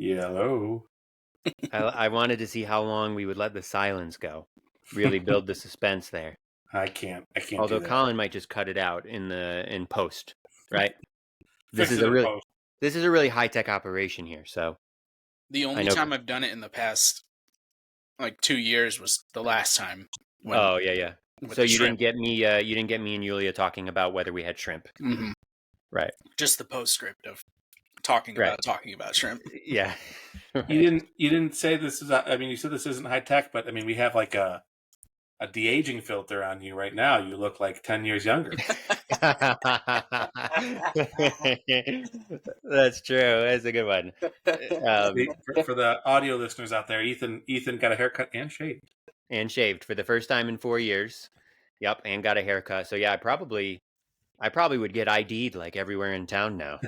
Hello. I wanted to see how long we would let the silence go. Really build the suspense there. I can't do Although that. Colin might just cut it out in post, right? Fix it in post. This is a really high tech operation here. So The only time I've done it in the past, 2 years was the last time. Oh yeah. So you didn't get me. You didn't get me and Yulia talking about whether we had shrimp. Mm-hmm. Right. Just the postscript of talking about shrimp. Yeah. Right. You didn't say this is. I mean, you said this isn't high tech, but I mean, we have like a de-aging filter on you right now. You look like 10 years younger. That's true. That's a good one. For the audio listeners out there, Ethan got a haircut and shaved. And shaved for the first time in 4 years. Yep, and got a haircut. So yeah, I probably would get ID'd like everywhere in town now.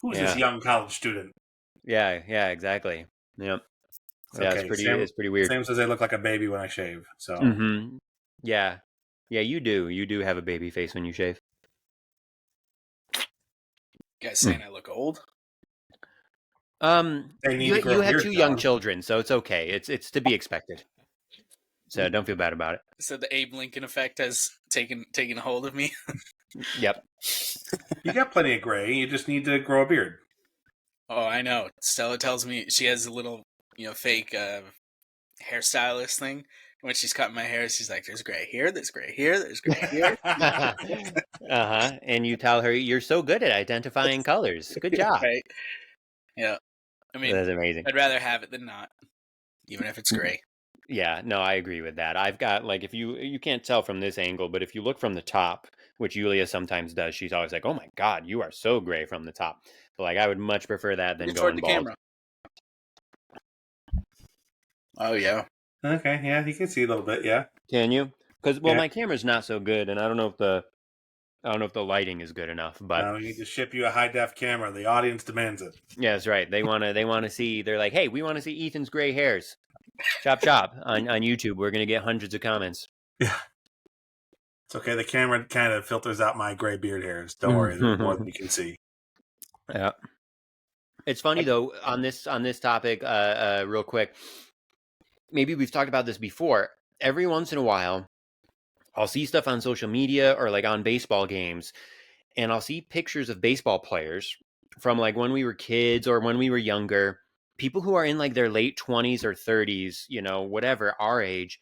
Who's this young college student? Yeah, exactly. Yep. Okay. It's pretty weird. Sam says I look like a baby when I shave. So yeah, you do have a baby face when you shave. You guys saying I look old? You have 2 young children, so it's okay. It's to be expected. So don't feel bad about it. So the Abe Lincoln effect has taken a hold of me. Yep. You got plenty of gray. You just need to grow a beard. Oh, I know. Stella tells me she has a little, fake hairstylist thing. When she's cutting my hair, she's like, "There's gray here. There's gray here. There's gray here." And you tell her you're so good at identifying colors. Good job. Right. Yeah. I mean, that's amazing. I'd rather have it than not, even if it's gray. Yeah, no, I agree with that. I've got if you can't tell from this angle, but if you look from the top, which Yulia sometimes does, she's always like, "Oh my God, you are so gray from the top." But I would much prefer that than going the bald. Camera. Oh yeah. Okay, yeah, you can see a little bit, yeah. Can you? Because my camera's not so good, and I don't know if the lighting is good enough. But no, we need to ship you a high def camera. The audience demands it. Yeah, that's right. They want to see. They're like, "Hey, we want to see Ethan's gray hairs." Chop on YouTube. We're gonna get hundreds of comments. Yeah, it's okay. The camera kind of filters out my gray beard hairs. Don't worry, there's more than you can see. Yeah, it's funny though on this topic. Real quick, maybe we've talked about this before. Every once in a while, I'll see stuff on social media or on baseball games, and I'll see pictures of baseball players from when we were kids or when we were younger. People who are in their late 20s or 30s, whatever, our age,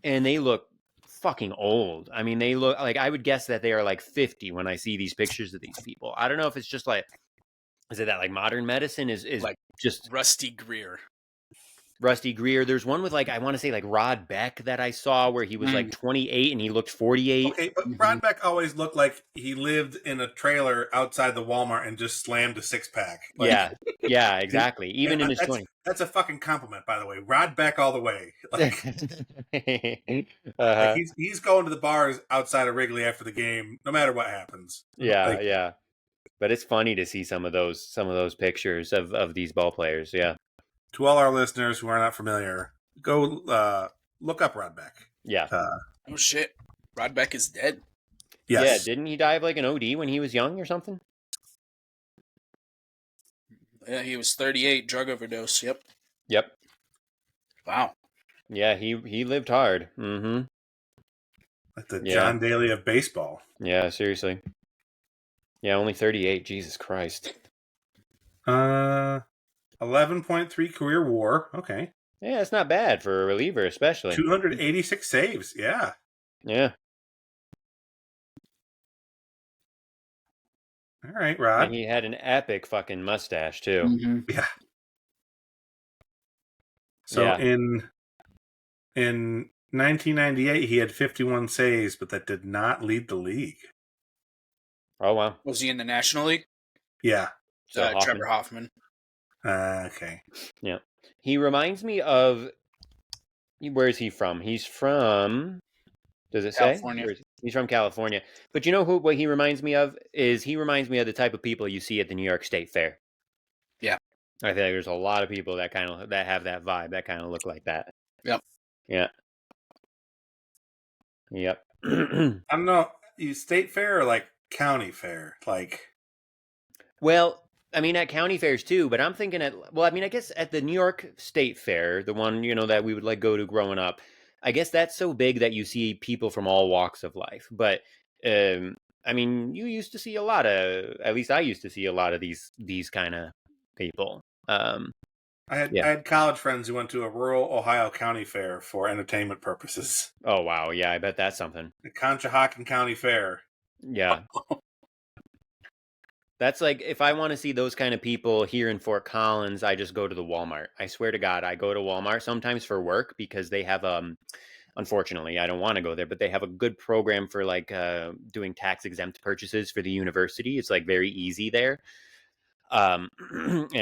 and they look fucking old. I mean, they look I would guess that they are 50 when I see these pictures of these people. I don't know if it's just is it that modern medicine is just Rusty Greer. There's one with I want to say Rod Beck that I saw where he was 28 and he looked 48. Okay, but Rod Beck always looked like he lived in a trailer outside the Walmart and just slammed a 6-pack. Yeah, exactly. Even in his 20s. That's a fucking compliment, by the way. Rod Beck all the way. He's going to the bars outside of Wrigley after the game, no matter what happens. Yeah. But it's funny to see some of those pictures of these ball players. Yeah. To all our listeners who are not familiar, go look up Rod Beck. Yeah. Oh shit, Rod Beck is dead. Yes. Yeah, didn't he die of an OD when he was young or something? Yeah, he was 38, drug overdose. Yep. Wow. Yeah, he lived hard. Mm-hmm. Like the John Daly of baseball. Yeah, seriously. Yeah, only 38. Jesus Christ. 11.3 career WAR. Okay. Yeah, it's not bad for a reliever, especially. 286 saves. Yeah. Yeah. All right, Rod. And he had an epic fucking mustache too. Mm-hmm. Yeah. So in 1998, he had 51 saves, but that did not lead the league. Oh wow! Was he in the National League? Yeah. Trevor Hoffman. Okay. Yeah. He reminds me of. Where is he from? He's from. Does it say? California. He's from California. But you know what he reminds me of? He reminds me of the type of people you see at the New York State Fair. Yeah. I think there's a lot of people that have that vibe, that kind of look like that. Yep. Yeah. Yep. I don't know. State fair or county fair? Well, I mean, at county fairs too, but I'm thinking I guess at the New York State Fair, the one, that we would like go to growing up, I guess that's so big that you see people from all walks of life. But, um, I mean, you used to see at least I used to see a lot of these kind of people. I Yeah. had college friends who went to a rural Ohio county fair for entertainment purposes. Oh, wow. Yeah, I bet that's something. The Conshohocken County Fair. Yeah. That's like, if I want to see those kind of people here in Fort Collins, I just go to the Walmart. I swear to God, I go to Walmart sometimes for work because they have, unfortunately, I don't want to go there, but they have a good program for like doing tax exempt purchases for the university. It's like very easy there. And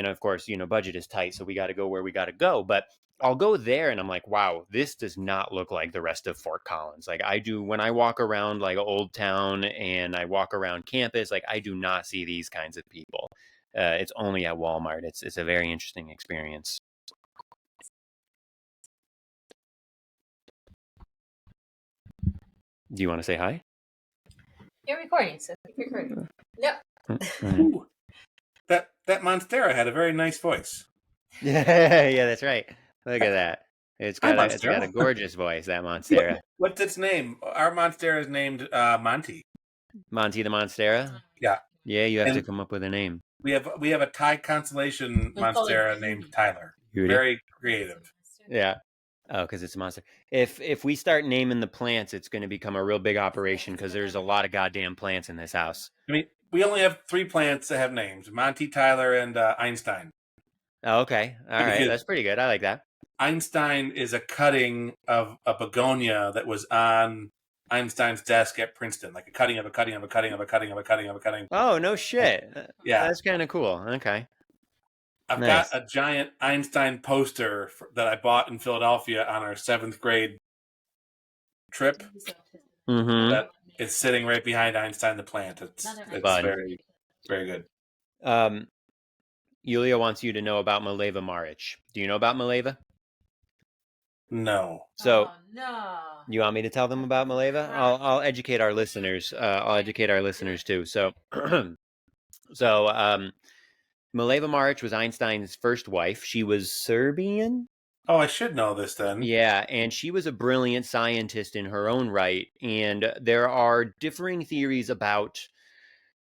of course, budget is tight, so we got to go where we got to go. But I'll go there and I'm like, wow, this does not look like the rest of Fort Collins. Like I do when I walk around like Old Town and I walk around campus, like I do not see these kinds of people. It's only at Walmart. It's a very interesting experience. Do you want to say hi? You're recording, so keep recording. Yep. Ooh, that Monstera had a very nice voice. Yeah, that's right. Look at that. It's Hi, got a Monstera. gorgeous voice, that Monstera. What's its name? Our Monstera is named Monty. Monty the Monstera? Yeah. Yeah, you have to And come up with a name. we have a Thai constellation We call it Monstera Beauty. named Tyler. Beauty. Very creative. Yeah. Oh, because it's a monster. If we start naming the plants, it's going to become a real big operation because there's a lot of goddamn plants in this house. I mean, we only have 3 plants that have names: Monty, Tyler, and Einstein. Oh, okay. All right. Because That's pretty good. I like that. Einstein is a cutting of a begonia that was on Einstein's desk at Princeton, like a cutting of a cutting of a cutting of a cutting of a cutting of a cutting. Oh, no shit. Yeah. That's kind of cool. Okay. I've Nice. got a giant Einstein poster that I bought in Philadelphia on our 7th grade trip Mm-hmm. that is sitting right behind Einstein the plant. It's Fun. very, very good. Yulia wants you to know about Mileva Maric. Do you know about Mileva? No. So, Oh, no. you want me to tell them about Mileva? I'll educate our listeners. I'll educate our listeners too. So, Mileva Maric was Einstein's first wife. She was Serbian. Oh, I should know this then. Yeah, and she was a brilliant scientist in her own right. And there are differing theories about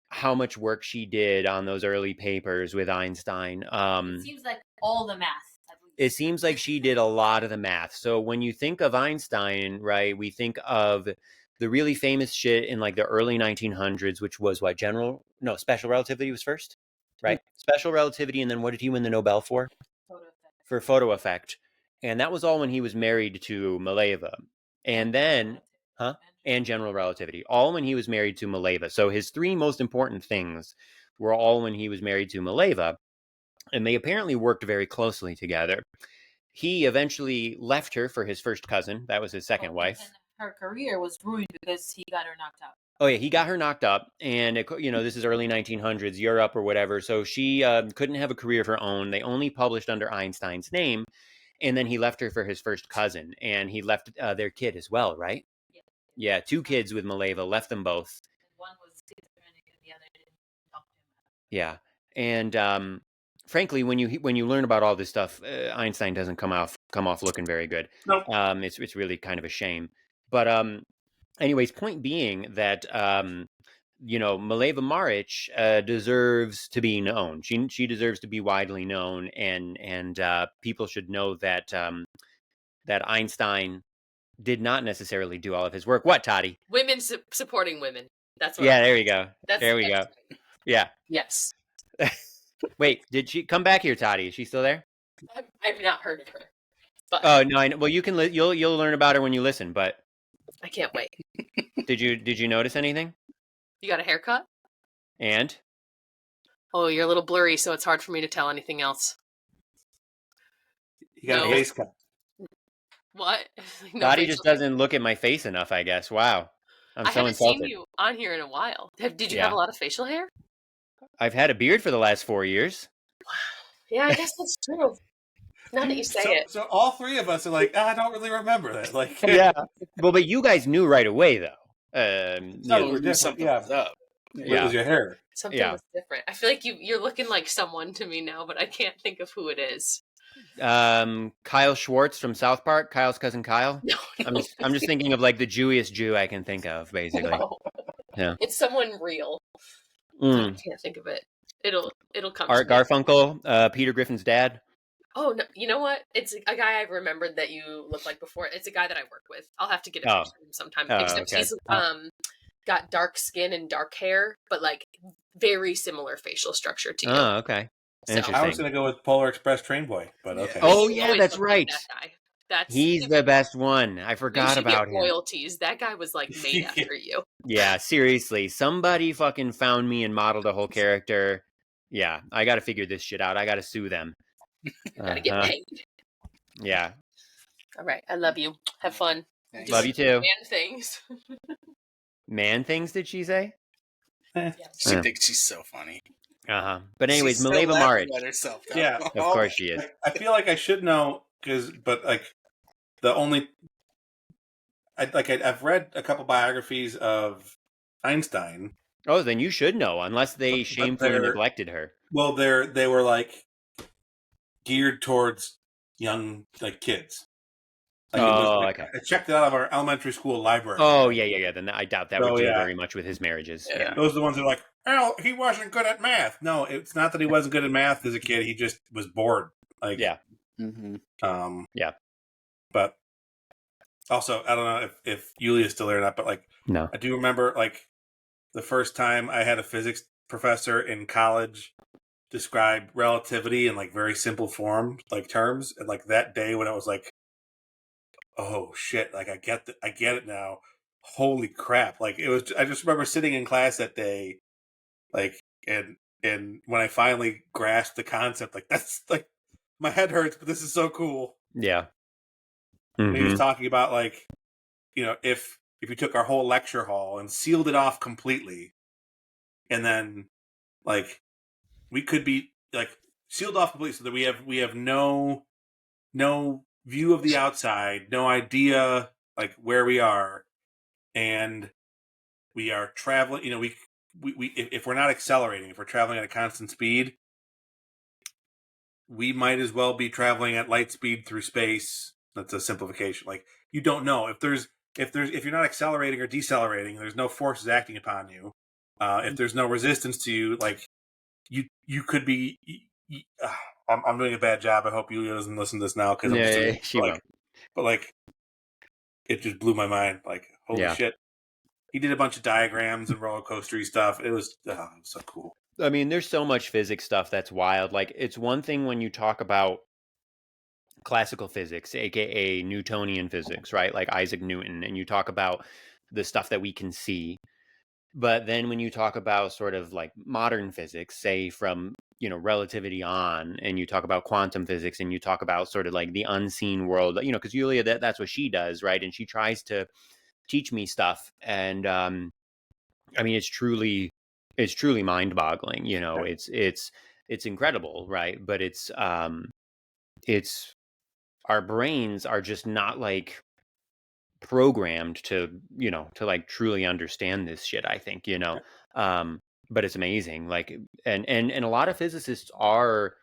how much work she did on those early papers with Einstein. It seems like all the math. It seems like she did a lot of the math. So when you think of Einstein, right, we think of the really famous shit in like the early 1900s, which was what, special relativity was first, right? Special relativity, and then what did he win the Nobel for? Photo effect. For photo effect. And that was all when he was married to Mileva. And then, and general relativity, all when he was married to Mileva. So his 3 most important things were all when he was married to Mileva. And they apparently worked very closely together. He eventually left her for his first cousin. That was his second wife. And her career was ruined because he got her knocked out. Oh, yeah, he got her knocked up. And, this is early 1900s, Europe or whatever. So she couldn't have a career of her own. They only published under Einstein's name. And then he left her for his first cousin. And he left their kid as well, right? Yeah, 2 kids with Mileva, left them both. And one was schizophrenic and the other didn't talk to him. Yeah. And frankly, when you learn about all this stuff, Einstein doesn't come off looking very good. Nope. It's really kind of a shame. But anyways, point being that Mileva Maric deserves to be known. She deserves to be widely known, and people should know that that Einstein did not necessarily do all of his work. What, Toddy? Women supporting women. That's what. Yeah, there you go. That's, there we go. Yeah. Yes. Wait, did she come back here, Toddy? Is she still there? I've not heard of her. But Oh no, I know. Well, you'll learn about her when you listen. But I can't wait. did you notice anything? You got a haircut? And Oh, you're a little blurry, so it's hard for me to tell anything else. You got No. a face cut. What? No Toddy facial just hair. doesn't look at my face enough, I guess. Wow, I'm I so haven't insulted. seen you on here in a while. Did you Yeah. have a lot of facial hair? I've had a beard for the last 4 years. Yeah, I guess that's true. Now that you say it. So all 3 of us are like, I don't really remember that. Like, Yeah. Well, but you guys knew right away, though. No, you know, we're different, Something yeah. was up. What Yeah. was your hair? Something Yeah. was different. I feel like you're looking like someone to me now, but I can't think of who it is. Kyle Schwartz from South Park, Kyle's cousin Kyle. No, I'm just thinking of like the Jewiest Jew I can think of, basically. no. Yeah. It's someone real. God, I Mm. can't think of it. It'll come Art to me. Garfunkel, Peter Griffin's dad. Oh no! You know what? It's a guy I've remembered that you look like before. It's a guy that I work with. I'll have to get a Oh. picture of him sometime. Oh, Except okay. he's got dark skin and dark hair, but like very similar facial structure to you. Oh, okay. So- Interesting. I was going to go with Polar Express Train Boy, but Yeah. okay. Oh, You yeah, always that's look like right. that guy. That's He's the best one. I you forgot should about get him. royalties. That guy was like made after you. Yeah, seriously. Somebody fucking found me and modeled a whole character. Yeah, I got to figure this shit out. I got to sue them. Gotta get Uh-huh. paid. Yeah. All right, I love you. Have fun. Thanks. Love you too. Man things. Man things, did she say? She Yeah. thinks she's so funny. Uh-huh. But anyways, She's still Maleva laughing Marriage. at herself. Though. Yeah. Of course she is. I feel like I should know but like the only I've read a couple biographies of Einstein. Oh, then you should know, unless they But shamefully they're- neglected her. Well, they were like geared towards young like kids. Like, it was, Oh, like, okay. I checked it out of our elementary school library. Oh, yeah. Then I doubt that Oh, would do yeah. very much with his marriages. Yeah. Yeah. Those are the ones that are like, oh, he wasn't good at math. No, it's not that he wasn't good at math as a kid. He just was bored. Like, Yeah. Mm-hmm. Yeah. But also, I don't know if Yulia's still there or not, but like, No. I do remember like the first time I had a physics professor in college describe relativity in like very simple form, like terms, and like that day when I was like, oh shit, like I get it now. Holy crap. Like it was I just remember sitting in class that day, like and when I finally grasped the concept, like that's like my head hurts, but this is so cool. Yeah. And he was Mhm. talking about like, you know, if you took our whole lecture hall and sealed it off completely, and then like we could be like sealed off completely so that we have no view of the outside, no idea like where we are, and we are traveling. You know, we if we're not accelerating, if we're traveling at a constant speed, we might as well be traveling at light speed through space. That's a simplification. Like you don't know if you're not accelerating or decelerating, there's no forces acting upon you. If there's no resistance to you, like you could be. I'm doing a bad job. I hope Yulia doesn't listen to this now because Yeah, she like, won't. but like, it just blew my mind. Like, holy Yeah. shit! He did a bunch of diagrams and roller coastery stuff. It was so cool. I mean, there's so much physics stuff that's wild. Like, it's one thing when you talk about classical physics, aka Newtonian physics, right? Like Isaac Newton, and you talk about the stuff that we can see. But then when you talk about sort of like modern physics, say from, relativity on, and you talk about quantum physics, and you talk about sort of like the unseen world, because Yulia, that's what she does, right? And she tries to teach me stuff. And I mean, it's truly mind-boggling. It's incredible, right? But it's our brains are just not like programmed to like truly understand this shit, I think. But it's amazing, like, and a lot of physicists are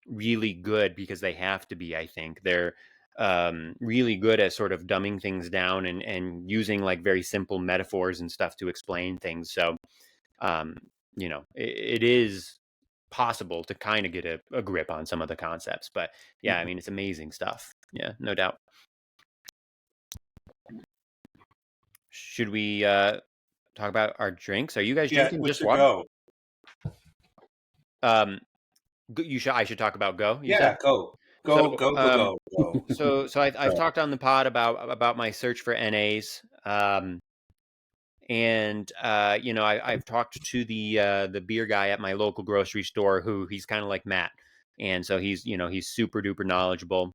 really good because they have to be. I think they're really good at sort of dumbing things down and using like very simple metaphors and stuff to explain things. So it is possible to kind of get a grip on some of the concepts. But yeah, I mean, it's amazing stuff. Yeah, no doubt. Should we talk about our drinks? Are you guys drinking we just should water? go. I should talk about Go. You Yeah, said? go. Go. So I've talked on the pod about my search for NAs. And I've talked to the beer guy at my local grocery store, who he's kind of like Matt, and so he's super duper knowledgeable,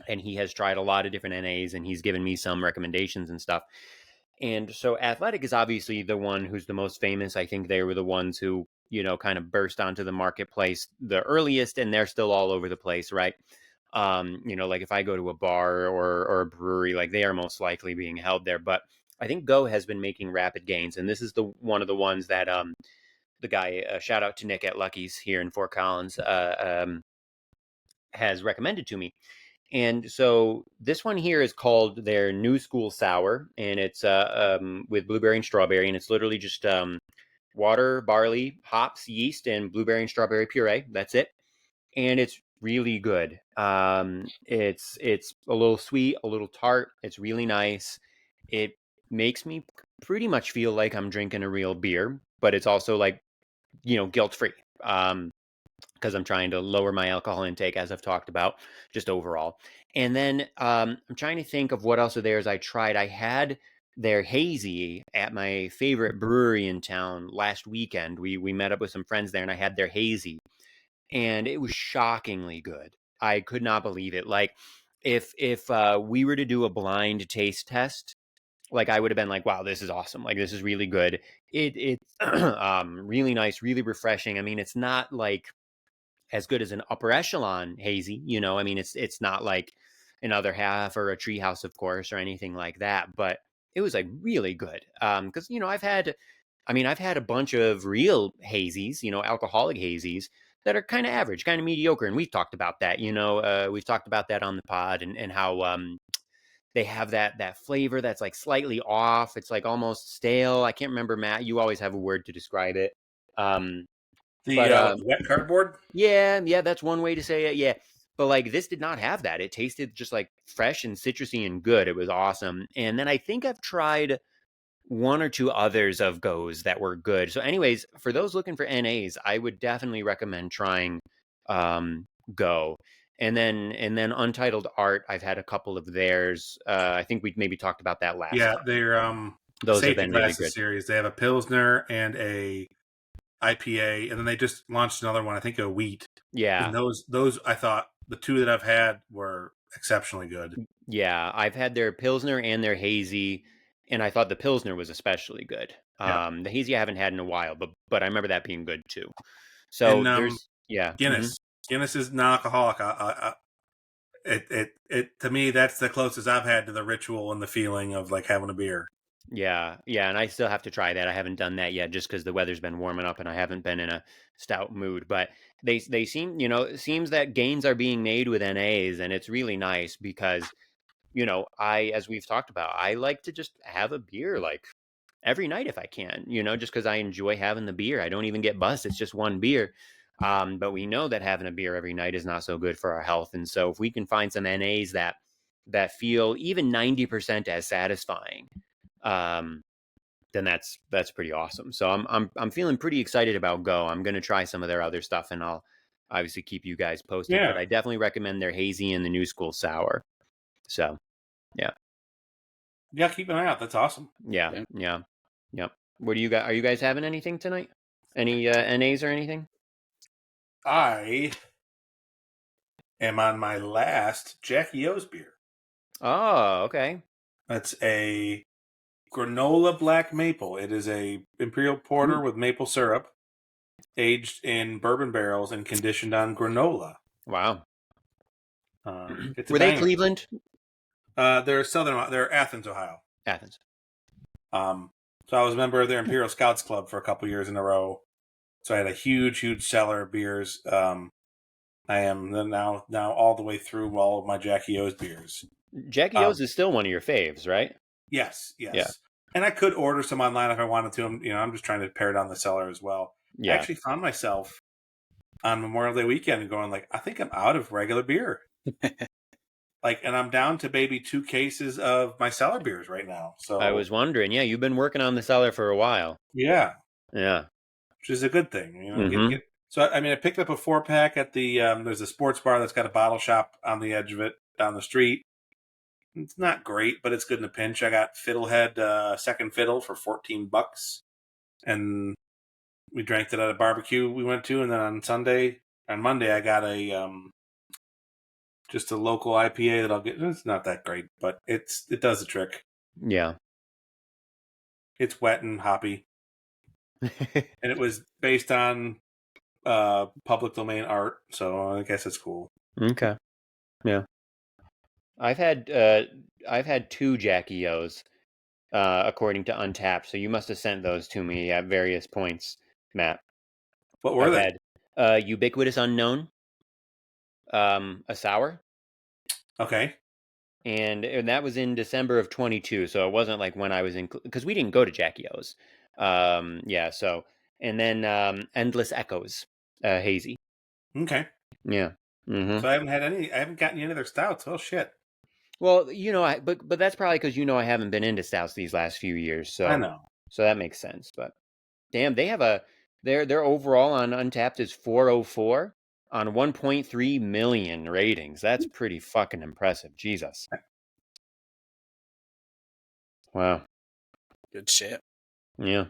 and he has tried a lot of different NAs, and he's given me some recommendations and stuff. And so Athletic is obviously the one who's the most famous. I think they were the ones who kind of burst onto the marketplace the earliest, and they're still all over the place, right? Like if I go to a bar or a brewery, like they are most likely being held there. But I think Go has been making rapid gains, and this is the one of the ones that the guy, shout out to Nick at Lucky's here in Fort Collins, has recommended to me. And so this one here is called their New School Sour, and it's with blueberry and strawberry, and it's literally just water, barley, hops, yeast, and blueberry and strawberry puree. That's it, and it's really good. It's a little sweet, a little tart. It's really nice. It makes me pretty much feel like I'm drinking a real beer, but it's also like, guilt free. Because I'm trying to lower my alcohol intake, as I've talked about, just overall. And then I'm trying to think of what else of theirs I tried. I had their hazy at my favorite brewery in town last weekend. We met up with some friends there, and I had their hazy, and it was shockingly good. I could not believe it. Like, if we were to do a blind taste test, like, I would have been like, wow, this is awesome. Like, this is really good. It's really nice, really refreshing. I mean, it's not like as good as an upper echelon hazy. I mean, it's not like another half or a treehouse, of course, or anything like that. But it was like really good. Because I've had a bunch of real hazies, alcoholic hazies that are kind of average, kind of mediocre, and we've talked about that. We've talked about that on the pod, and how they have that flavor that's like slightly off. It's like almost stale. I can't remember, Matt. You always have a word to describe it. The But wet cardboard. yeah, that's one way to say it. Yeah. But like this did not have that. It tasted just like fresh and citrusy and good. It was awesome. And then I think I've tried one or two others of Go's that were good. So anyways, for those looking for NAs, I would definitely recommend trying Go. And then Untitled Art, I've had a couple of theirs. I think we maybe talked about that last Yeah, time. they're Those have safety been really glasses good. series. They have a Pilsner and a IPA, and then they just launched another one. I think a wheat. Yeah. And those I thought the two that I've had were exceptionally good. Yeah, I've had their Pilsner and their Hazy, and I thought the Pilsner was especially good. Yeah. The Hazy I haven't had in a while, but I remember that being good too. So And there's yeah, Guinness. Guinness is non-alcoholic. It to me that's the closest I've had to the ritual and the feeling of like having a beer. yeah, and I still have to try that. I haven't done that yet, just because the weather's been warming up and I haven't been in a stout mood. But they seem, it seems that gains are being made with NAs, and it's really nice because as we've talked about, I like to just have a beer like every night if I can, just because I enjoy having the beer. I don't even get buzzed. It's just one beer. But we know that having a beer every night is not so good for our health. And so if we can find some NAs that feel even 90% as satisfying, um, then that's pretty awesome. So I'm feeling pretty excited about Go. I'm going to try some of their other stuff, and I'll obviously keep you guys posted. Yeah. But I definitely recommend their hazy and the New School sour. So Yeah, keep an eye out. That's awesome. yeah. Yep. What do you guys? Are you guys having anything tonight? Any NAs or anything? I am on my last Jackie O's beer. Oh, okay. That's a granola black maple. It is a imperial porter with maple syrup, aged in bourbon barrels and conditioned on granola. Wow. It's a Were they banger. Cleveland? They're Athens, Ohio. Athens. So I was a member of their Imperial Scouts Club for a couple years in a row. So I had a huge cellar of beers. I am now all the way through all of my Jackie O's beers. Jackie O's is still one of your faves, right? Yes. Yeah. And I could order some online if I wanted to. I'm just trying to pare down the cellar as well. Yeah. I actually found myself on Memorial Day weekend going like, I think I'm out of regular beer. And I'm down to maybe 2 cases of my cellar beers right now. So I was wondering. Yeah, you've been working on the cellar for a while. Yeah. Yeah. Which is a good thing. Mhm. So, I picked up a 4-pack at the, there's a sports bar that's got a bottle shop on the edge of it down the street. It's not great, but it's good in a pinch. I got Fiddlehead Second Fiddle for $14. And we drank it at a barbecue we went to. And then on Monday, I got just a local IPA that I'll get. It's not that great, but it does the trick. Yeah. It's wet and hoppy. And it was based on public domain art, so I guess it's cool. Okay. Yeah. I've had 2 Jackie O's. according to Untapped. So you must have sent those to me at various points, Matt. What were I've they? had Ubiquitous Unknown, a sour, Okay. and that was in December of 22. So it wasn't like when I was in, because we didn't go to Jackie O's. Yeah. So and then Endless Echoes, hazy. Okay. Yeah. Mm-hmm. So I haven't gotten any of their stouts. Oh shit. Well, but that's probably because I haven't been into stouts these last few years. I So know. that makes sense. But damn, they have their overall on Untapped is 404 on 1.3 million ratings. That's pretty fucking impressive. Jesus. Wow. Good shit. Yeah.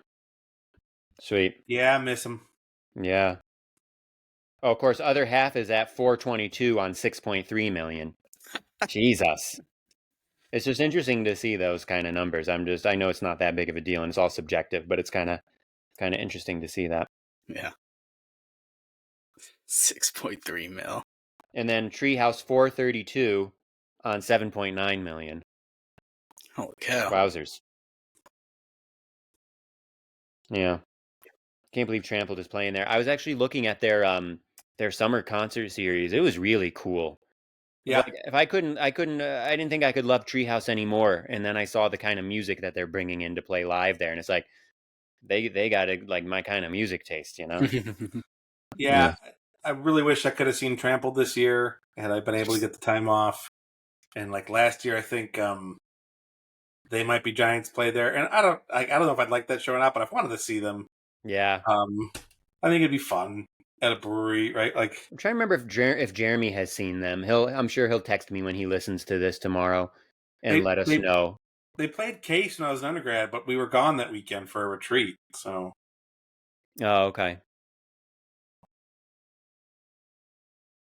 Sweet. Yeah, I miss them. Yeah. Oh, of course, other half is at 422 on 6.3 million. Jesus. It's just interesting to see those kind of numbers. I know it's not that big of a deal and it's all subjective, but it's kind of interesting to see that. Yeah. 6.3 mil. And then Treehouse 432 on 7.9 million. Holy cow. Wowzers. Yeah. Can't believe Trampled is playing there. I was actually looking at their summer concert series. It was really cool. Yeah. Like if I didn't think I could love Treehouse anymore. And then I saw the kind of music that they're bringing in to play live there, and it's like they got like my kind of music taste, you know? Yeah. I really wish I could have seen Trampled this year had I been able to get the time off. And like last year, I think They Might Be Giants played there, and I don't know if I'd like that show or not, but I've wanted to see them. Yeah. I think it'd be fun at a brewery, right? Like I'm trying to remember if Jeremy has seen them. I'm sure he'll text me when he listens to this tomorrow and let us know. They played Case when I was an undergrad, but we were gone that weekend for a retreat. So Oh, okay.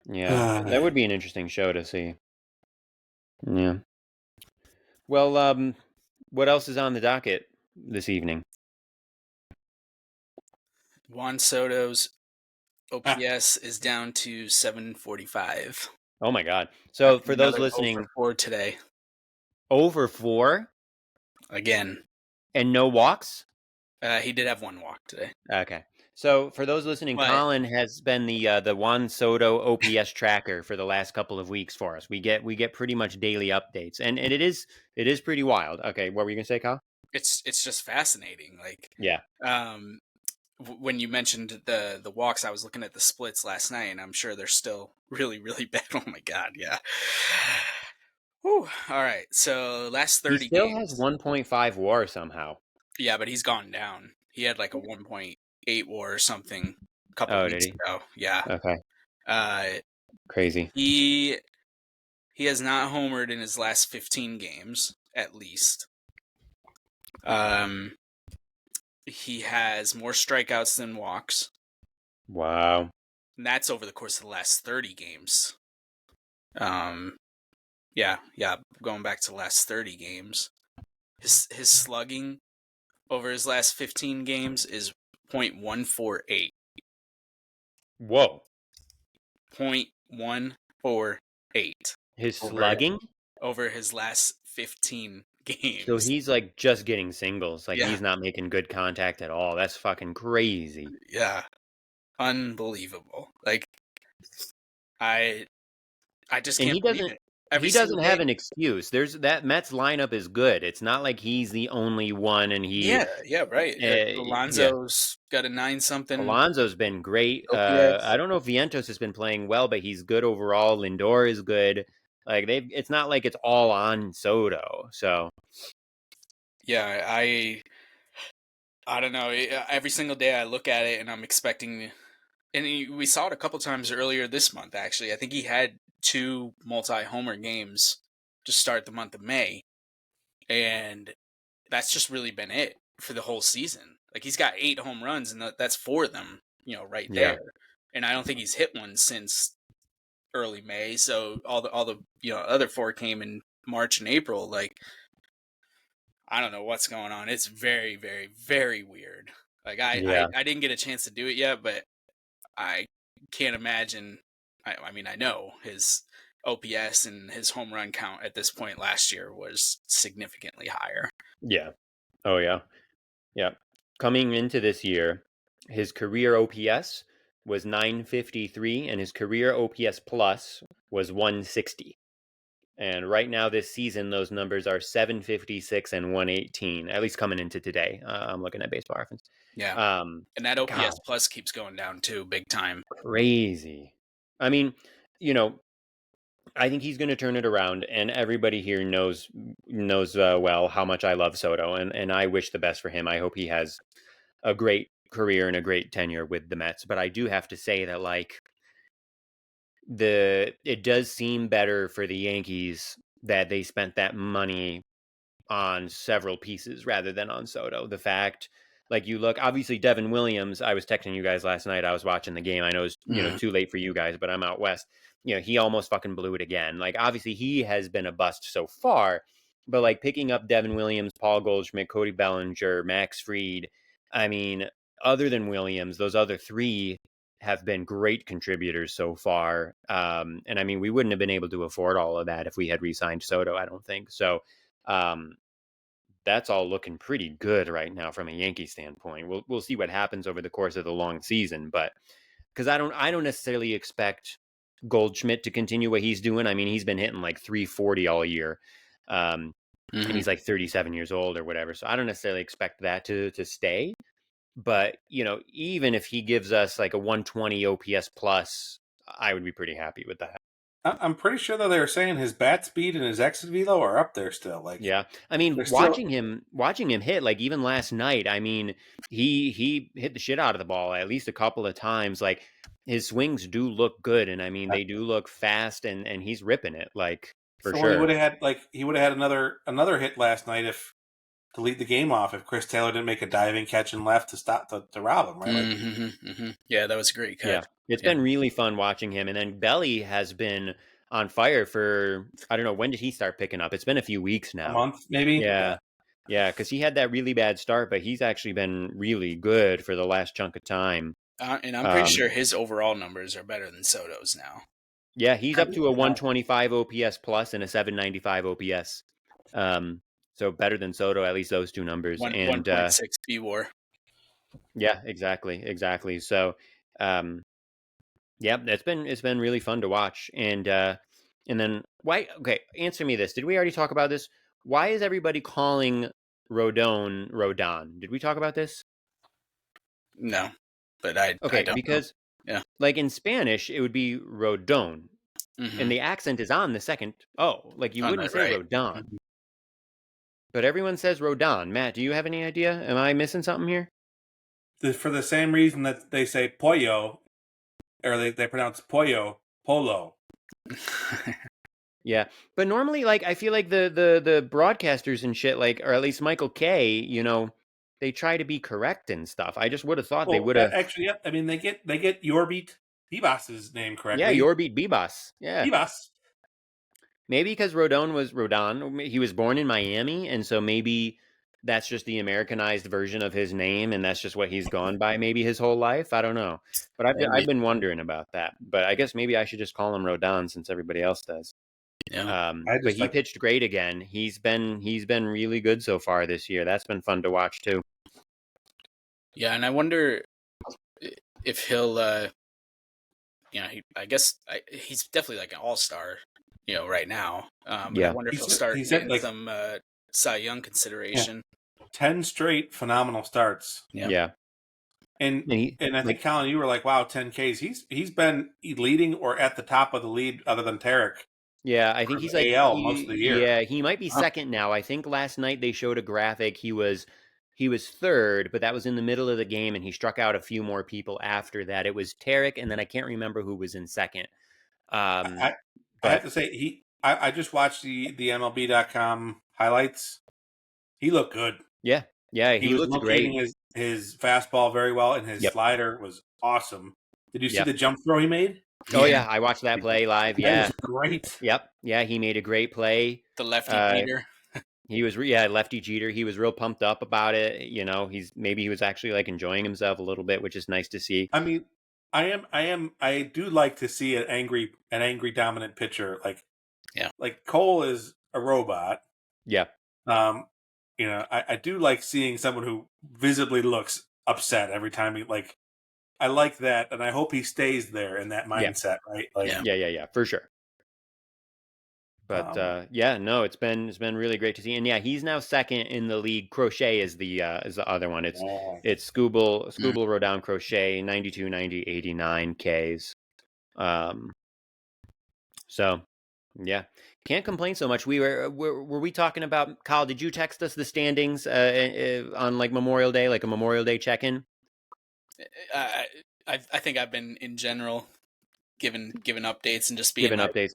Yeah, that would be an interesting show to see. Yeah. Well, what else is on the docket this evening? Juan Soto's OPS is down to 745. Oh my God! So for those Another listening, over 4 today. over 4 Again. and no walks. He did have one walk today. Okay. So for those listening, But- Colin has been the Juan Soto OPS tracker for the last couple of weeks for us. We get pretty much daily updates, and it is pretty wild. Okay, what were you gonna say, Kyle? It's just fascinating. Like, Yeah. When you mentioned the walks, I was looking at the splits last night, and I'm sure they're still really, really bad. Oh my God, yeah. Whew. All right, so last 30 He still games. has 1.5 WAR somehow. Yeah, but he's gone down. He had like a 1.8 WAR or something a couple weeks ago. Yeah. Okay. Crazy. He has not homered in his last 15 games, at least. He has more strikeouts than walks. Wow. And that's over the course of the last 30 games. Yeah, going back to the last 30 games. His slugging over his last 15 games is .148. Whoa. 0.148. His slugging? Over his last 15 games. So he's like just getting singles. Like Yeah. he's not making good contact at all. That's fucking crazy. Yeah. Unbelievable. Like I just can't believe it. He doesn't have an excuse. There's that Mets lineup is good. It's not like he's the only one and he Yeah, right. Alonso's got a 9-something. Alonso's been great. OPS. I don't know if Vientos has been playing well, but he's good overall. Lindor is good. Like it's not like it's all on Soto. So yeah, I don't know. Every single day I look at it and I'm expecting, and we saw it a couple times earlier this month. Actually, I think he had 2 multi-homer games to start the month of May, and that's just really been it for the whole season. Like he's got 8 home runs, and that's 4 of them, right there. And I don't think he's hit one since early May. So all the other 4 came in March and April. Like I don't know what's going on. It's very, very, very weird. Like I didn't get a chance to do it yet, but I can't imagine. I mean, I know his OPS and his home run count at this point last year was significantly higher. yeah. Oh yeah. Yeah. Coming into this year, his career OPS was 953 and his career OPS plus was 160. And right now this season, those numbers are 756 and 118, at least coming into today. I'm looking at baseball reference. Yeah. Um, And that God, OPS plus keeps going down too, big time. crazy. I mean, you know, I think he's going to turn it around, and everybody here knows well how much I love Soto, and I wish the best for him. I hope he has a great career and a great tenure with the Mets. But I do have to say that like it does seem better for the Yankees that they spent that money on several pieces rather than on Soto. The fact, like you look, obviously Devin Williams, I was texting you guys last night. I was watching the game. I know it's, too late for you guys, but I'm out west. He almost fucking blew it again. Like obviously he has been a bust so far, but like picking up Devin Williams, Paul Goldschmidt, Cody Bellinger, Max Fried, I mean, other than Williams, those other three have been great contributors so far. And I mean, we wouldn't have been able to afford all of that if we had re-signed Soto, I don't think. So um, that's all looking pretty good right now from a Yankee standpoint. We'll see what happens over the course of the long season, but because I don't necessarily expect Goldschmidt to continue what he's doing. I mean, he's been hitting like 340 all year, and he's like 37 years old or whatever. So I don't necessarily expect that to stay. But even if he gives us like a 120 OPS plus, I would be pretty happy with that. I'm pretty sure that they were saying his bat speed and his exit velo are up there still. Like, Yeah, I mean, they're still. watching him hit, like even last night. I mean, he hit the shit out of the ball at least a couple of times. Like his swings do look good, and I mean they do look fast, and he's ripping it like for So he sure. would have had another hit last night if to lead the game off if Chris Taylor didn't make a diving catch and left to stop to rob him, right? Like, Yeah, that was a great Yeah, catch. it's been really fun watching him, and then Belly has been on fire for I don't know when did he start picking up. It's been a few weeks a now. month maybe. Yeah. Yeah, because he had that really bad start, but he's actually been really good for the last chunk of time. And I'm pretty sure his overall numbers are better than Soto's now. Yeah, he's up to a 125 OPS plus and a 795 OPS. So better than Soto, at least those two numbers. And 1.6 B-WAR. yeah, exactly. So, yeah, it's been really fun to watch. And then why? Okay, answer me this: did we already talk about this? Why is everybody calling Rodon? Did we talk about this? No, but I Okay, don't because know. Yeah. like in Spanish, it would be Rodon, and the accent is on the second. Oh, like you wouldn't say right. Rodon, but everyone says Rodon. Matt, do you have any idea? Am I missing something here? For the same reason that they say pollo, or they pronounce pollo polo. Yeah, but normally, like I feel like the broadcasters and shit, like or at least Michael Kay, they try to be correct and stuff. I just would have thought they would have. Actually, yeah. I mean, they get Yorbeat Bibas's name Yeah, correctly. Yorbeat Bibas. Yeah, Bibas. maybe because Rodon was Rodon. He was born in Miami, and so maybe that's just the Americanized version of his name, and that's just what he's gone by maybe his whole life. I don't know, but I've been wondering about that. But I guess maybe I should just call him Rodon since everybody else does. Yeah. But he pitched great again. He's been really good so far this year. That's been fun to watch too. Yeah, and I wonder if he'll, I guess he's definitely like an all-star, right now. But I wonder if he'll start getting like, some Cy Young consideration. 10 straight phenomenal starts. Yeah. And I think, Colin, you were like, wow, 10 Ks. He's been leading or at the top of the lead other than Tarek. Yeah, I think he's like AL most of the year. Yeah, he might be second now. I think last night they showed a graphic. He was third, but that was in the middle of the game, and he struck out a few more people after that. It was Tarek, and then I can't remember who was in second. I have to say I just watched the MLB.com highlights. He looked good. Yeah, he was looked great. His fastball very well, and his slider was awesome. Did you see the jump throw he made? Oh yeah, I watched that play live. Yeah, that was great. Yep, yeah, he made a great play. The lefty Jeter. He was lefty Jeter. He was real pumped up about it. He was actually like enjoying himself a little bit, which is nice to see. I mean, I do like to see an angry dominant pitcher like Cole is a robot. Yeah. I do like seeing someone who visibly looks upset every time he like. I like that, and I hope he stays there in that mindset, right? Like, Yeah, for sure. But no, it's been really great to see. And yeah, he's now second in the league. Crochet is the other one. It's Scooble Rodon Crochet 92, 90, 89 Ks. So yeah, can't complain so much. Were we talking about, Kyle? Did you text us the standings on like Memorial Day, like a Memorial Day check-in? I think I've been in general giving updates and just being Giving like, updates.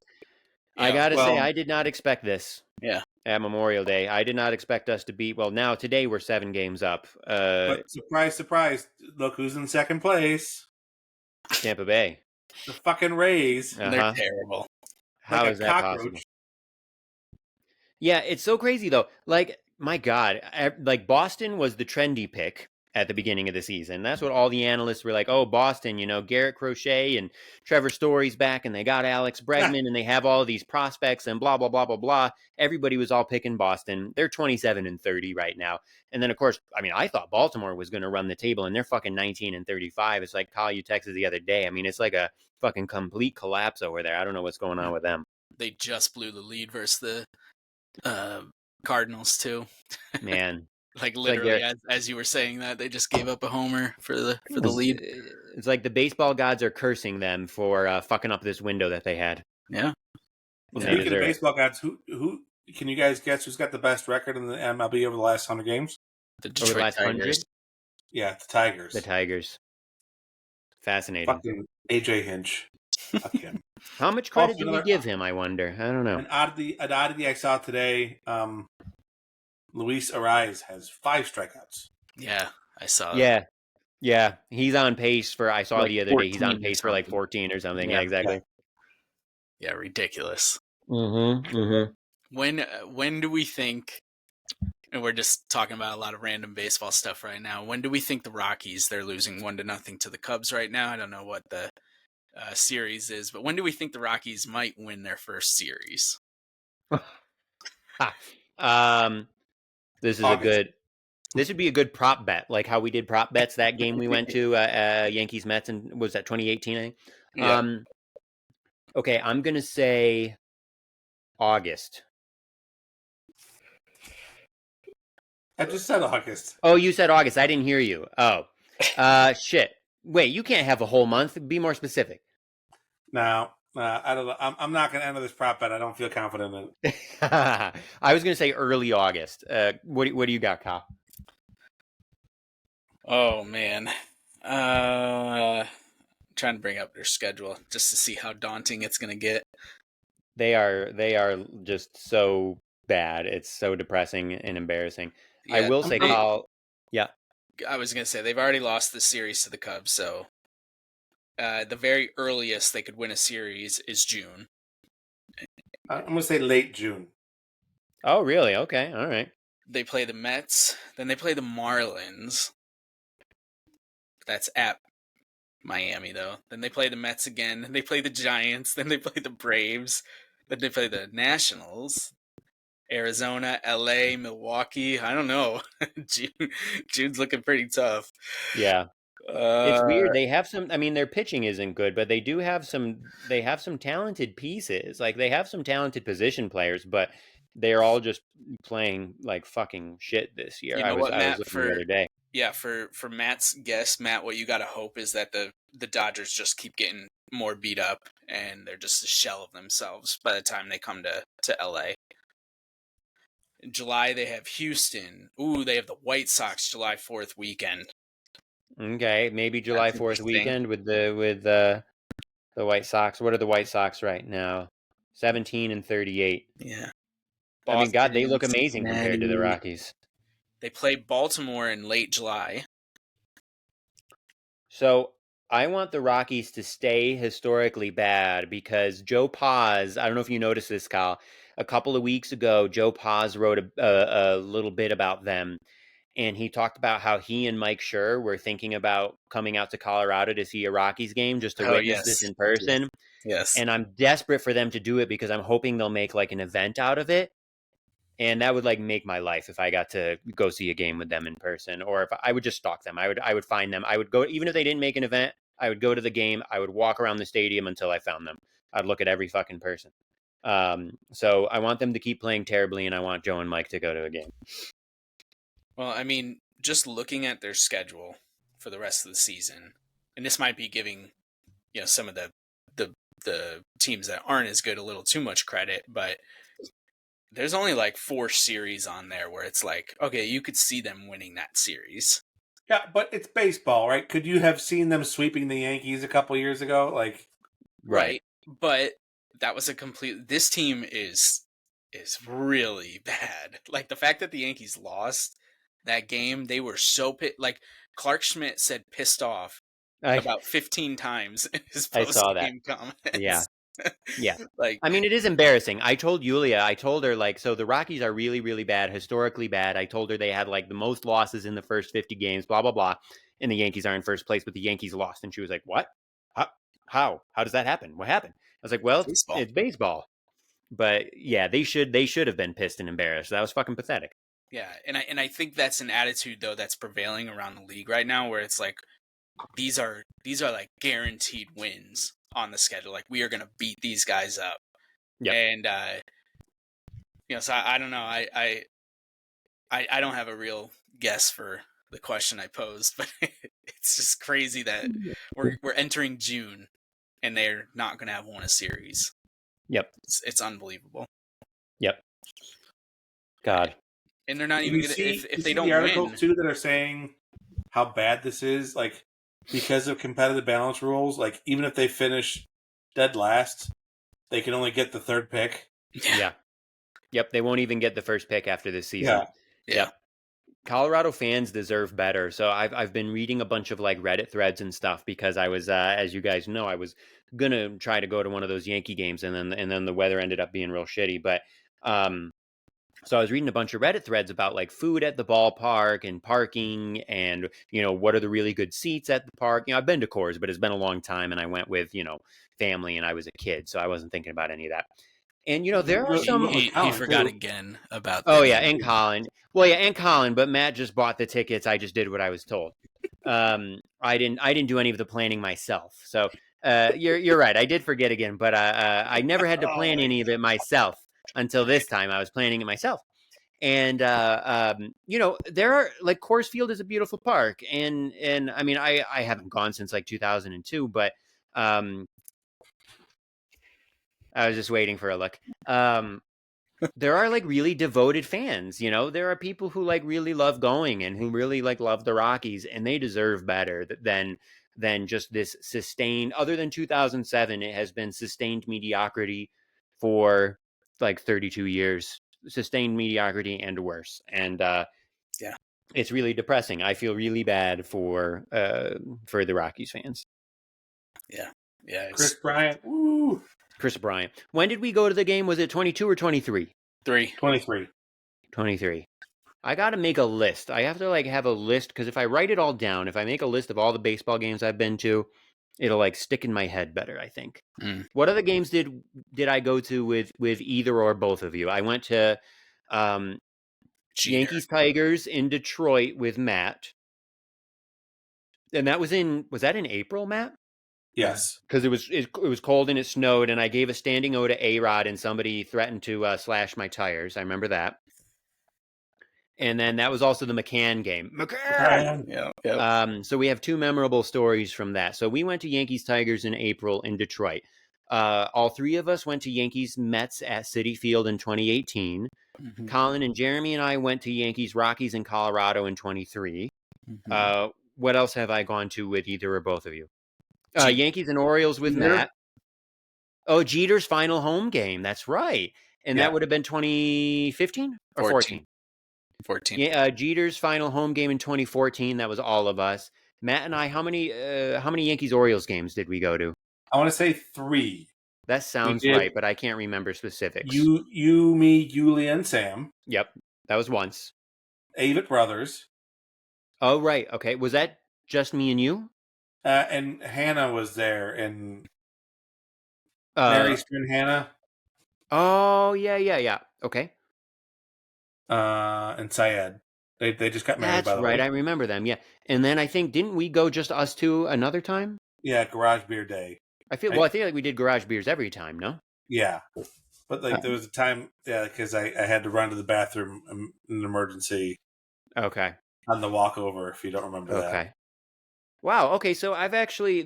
I gotta say, I did not expect this. Yeah. At Memorial Day, I did not expect us to beat. Well, now today we're 7 games up. but surprise, surprise! Look who's in second place. Tampa Bay. The fucking Rays. They're terrible. How like is a that cockroach. possible? Yeah, it's so crazy though. Like, my God, like Boston was the trendy pick at the beginning of the season. That's what all the analysts were like. Oh, Boston, Garrett Crochet and Trevor Story's back, and they got Alex Bregman, and they have all these prospects, and blah blah blah blah blah. Everybody was all picking Boston. They're 27-30 right now. And then, of course, I mean, I thought Baltimore was going to run the table, and they're fucking 19-35. It's like Kyle, you texted the other day. I mean, it's like a fucking complete collapse over there. I don't know what's going on with them. They just blew the lead versus the Cardinals too. Man. Like literally, as you were saying that, they just gave up a homer for the lead. It's like the baseball gods are cursing them for fucking up this window that they had. Yeah. Well, speaking of baseball gods, who can you guys guess who's got the best record in the MLB over the last 100 games? The Detroit Tigers. Yeah, the Tigers. The Tigers. Fascinating. Fucking AJ Hinch. Fuck him. How much credit do we give him, I wonder? I don't know. An oddity I saw today, Luis Ariz has 5 strikeouts. Yeah, I saw that. Yeah. He's on pace for, I saw like the other day, he's on pace for like 14 or something. Yeah, exactly. Yeah, ridiculous. Mm-hmm. When do we think, and we're just talking about a lot of random baseball stuff right now, when do we think the Rockies, they're losing 1-0 to the Cubs right now? I don't know what the series is, but when do we think the Rockies might win their first series? This is this would be a good prop bet, like how we did prop bets that game we went to, Yankees Mets, and was that 2018? I think. Yeah. Okay, I'm gonna say August. I just said August. Oh, you said August. I didn't hear you. Oh, shit. Wait, you can't have a whole month. Be more specific. No, I don't know. I'm not going to enter this prop bet. I don't feel confident in it. I was going to say early August. What do you got, Kyle? Oh man, trying to bring up their schedule just to see how daunting it's going to get. They are just so bad. It's so depressing and embarrassing. Yeah, I will say, Kyle. Yeah, I was going to say they've already lost the series to the Cubs, so the very earliest they could win a series is June. I'm going to say late June. Oh, really? Okay, all right. They play the Mets, then they play the Marlins. That's at Miami, though. Then they play the Mets again. Then they play the Giants. Then they play the Braves. Then they play the Nationals. Arizona, LA, Milwaukee. I don't know. June's looking pretty tough. Yeah. It's weird. They have some. I mean, their pitching isn't good, but they do have some. They have some talented pieces. Like they have some talented position players, but they're all just playing like fucking shit this year. You know I was looking the other day. Yeah, for Matt's guess, Matt, what you got to hope is that the Dodgers just keep getting more beat up, and they're just a shell of themselves by the time they come to LA. In July, they have Houston. Ooh, they have the White Sox July 4th weekend. Okay, maybe July 4th weekend with the White Sox. What are the White Sox right now? 17-38. Yeah. Boston, I mean, God, they look amazing compared to the Rockies. They play Baltimore in late July. So I want the Rockies to stay historically bad because Joe Paz, I don't know if you noticed this, Kyle, a couple of weeks ago, Joe Paz wrote a little bit about them. And he talked about how he and Mike Schur were thinking about coming out to Colorado to see a Rockies game just to witness this in person. Yes. And I'm desperate for them to do it because I'm hoping they'll make like an event out of it. And that would like make my life if I got to go see a game with them in person, or if I would just stalk them. I would find them. I would go, even if they didn't make an event, I would go to the game. I would walk around the stadium until I found them. I'd look at every fucking person. So I want them to keep playing terribly, and I want Joe and Mike to go to a game. Well, I mean, just looking at their schedule for the rest of the season, and this might be giving, some of the teams that aren't as good a little too much credit, but there's only like 4 series on there where it's like, okay, you could see them winning that series. Yeah, but it's baseball, right? Could you have seen them sweeping the Yankees a couple years ago? Like, right. But that was this team is really bad. Like the fact that the Yankees lost that game, they were so like Clark Schmidt said pissed off about 15 times in his I saw that. post-game comments. Yeah. Yeah. Like, I mean, it is embarrassing. I told her, like, so the Rockies are really, really bad, historically bad. I told her they had like the most losses in the first 50 games, blah, blah, blah. And the Yankees are in first place, but the Yankees lost. And she was like, what? How does that happen? What happened? I was like, well, it's baseball. But yeah, they should have been pissed and embarrassed. That was fucking pathetic. Yeah. And I think that's an attitude though that's prevailing around the league right now, where it's like, these are like guaranteed wins on the schedule. Like, we are going to beat these guys up. Yeah. And, so I don't know. I don't have a real guess for the question I posed, but it's just crazy that we're entering June and they're not going to have won a series. Yep. It's unbelievable. Yep. God. And they're not even going to, if they don't the articles win. too that are saying how bad this is, like, because of competitive balance rules, like, even if they finish dead last, they can only get the 3rd pick. Yeah. Yep. They won't even get the first pick after this season. Yeah. Yep. Colorado fans deserve better. So I've been reading a bunch of like Reddit threads and stuff because I was, as you guys know, I was gonna try to go to one of those Yankee games, and then the weather ended up being real shitty. But so I was reading a bunch of Reddit threads about like food at the ballpark and parking, and what are the really good seats at the park. I've been to Coors, but it's been a long time, and I went with family, and I was a kid, so I wasn't thinking about any of that. And there are some. He forgot again about. Oh yeah, and Colin. Well, yeah, and Colin. But Matt just bought the tickets. I just did what I was told. I didn't do any of the planning myself. So you're right. I did forget again, but I never had to plan any of it myself until this time. I was planning it myself. And there are like Coors Field is a beautiful park, and I mean I haven't gone since like 2002, but I was just waiting for a look. There are like really devoted fans, there are people who like really love going and who really like love the Rockies, and they deserve better than just this sustained, other than 2007, it has been sustained mediocrity for like 32 years, sustained mediocrity and worse. And yeah, it's really depressing. I feel really bad for the Rockies fans. Yeah. Chris Bryant. Woo. Chris Bryant. When did we go to the game? Was it 22 or 23? 23. 23. I got to make a list. I have to like have a list, because if I write it all down, if I make a list of all the baseball games I've been to, it'll like stick in my head better, I think. What other games did I go to with either or both of you? I went to Yankees Tigers in Detroit with Matt. And that was that in April, Matt? Yes, because it was cold and it snowed, and I gave a standing O to A-Rod, and somebody threatened to slash my tires. I remember that. And then that was also the McCann game. McCann! Yeah. So we have 2 memorable stories from that. So we went to Yankees Tigers in April in Detroit. All 3 of us went to Yankees Mets at Citi Field in 2018. Mm-hmm. Colin and Jeremy and I went to Yankees Rockies in Colorado in 23. Mm-hmm. What else have I gone to with either or both of you? Yankees and Orioles with Matt. Oh, Jeter's final home game. That's right. And that would have been 2015 or 14? 14. Yeah, Jeter's final home game in 2014. That was all of us. Matt and I, how many Yankees Orioles games did we go to? I want to say 3. That sounds right, but I can't remember specifics. You, me, Julia, and Sam. Yep. That was once. Avett Brothers. Oh, right. Okay. Was that just me and you? And Hannah was there, and Mary's friend Hannah. Oh, yeah. Okay. and Syed. They just got married, That's by the right. way. I remember them. Yeah. And then I think, didn't we go just us two another time? Yeah, garage beer day. I feel like we did garage beers every time, no? Yeah, but like there was a time, yeah, because I had to run to the bathroom in an emergency Okay. on the walk over. If you don't remember that. Okay. Wow. Okay. So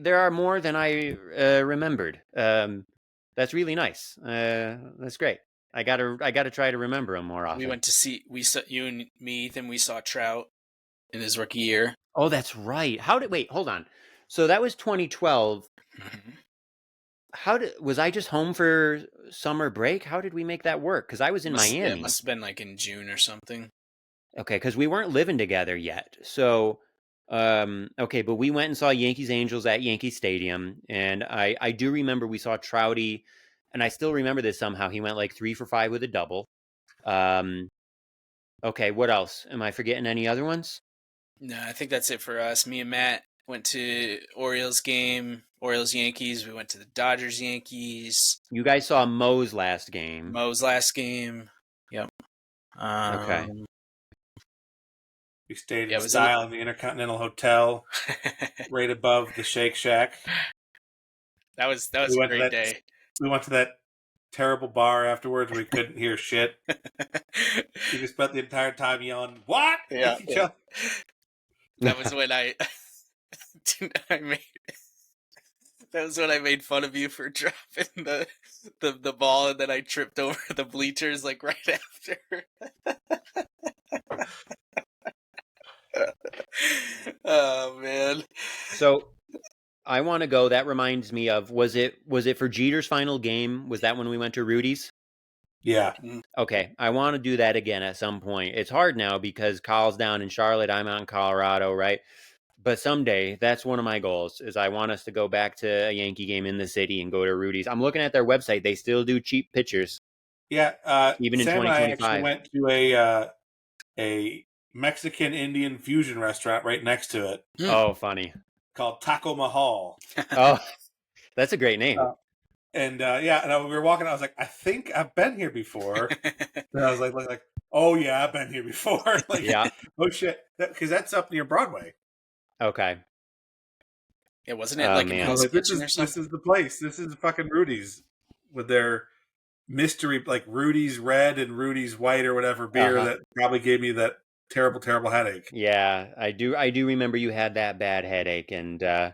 there are more than I remembered. That's really nice. That's great. I gotta try to remember them more often. We went to see you and me, Ethan. We saw Trout in his rookie year. Oh, that's right. Wait, hold on. So that was 2012. Was I just home for summer break? How did we make that work? Because I was in Miami. Yeah, it must have been like in June or something. Okay, because we weren't living together yet. So, okay, but we went and saw Yankees Angels at Yankee Stadium, and I do remember we saw Trouty, and I still remember this somehow. He went like 3 for 5 with a double. Okay, what else? Am I forgetting any other ones? No, I think that's it for us. Me and Matt went to Orioles game, Orioles Yankees. We went to the Dodgers Yankees. You guys saw Mo's last game. Mo's last game. Yep. Okay. We stayed in style in the Intercontinental Hotel, right above the Shake Shack. That was a great day. We went to that terrible bar afterwards where we couldn't hear shit. We just spent the entire time yelling, "What?" Yeah. Each other. That was when I made fun of you for dropping the ball, and then I tripped over the bleachers like right after. Oh man. So I want to go. That reminds me of was it for Jeter's final game? Was that when we went to Rudy's? Yeah. Okay, I want to do that again at some point. It's hard now because Kyle's down in Charlotte, I'm out in Colorado, right? But someday, that's one of my goals. Is I want us to go back to a Yankee game in the city and go to Rudy's. I'm looking at their website; they still do cheap pitchers. Yeah. Even in Sam and I 2025. actually went to a Mexican Indian fusion restaurant right next to it. Oh, funny. Called Taco Mahal. Oh, that's a great name. And we were walking. I was like, I think I've been here before. And I was like, oh yeah, I've been here before. Like, yeah. Oh shit, because that's up near Broadway. Okay. Yeah, wasn't it like an inspection or something? This is the place. This is fucking Rudy's with their mystery, like Rudy's Red and Rudy's White or whatever beer that probably gave me that terrible, terrible headache. Yeah, I do remember you had that bad headache, and I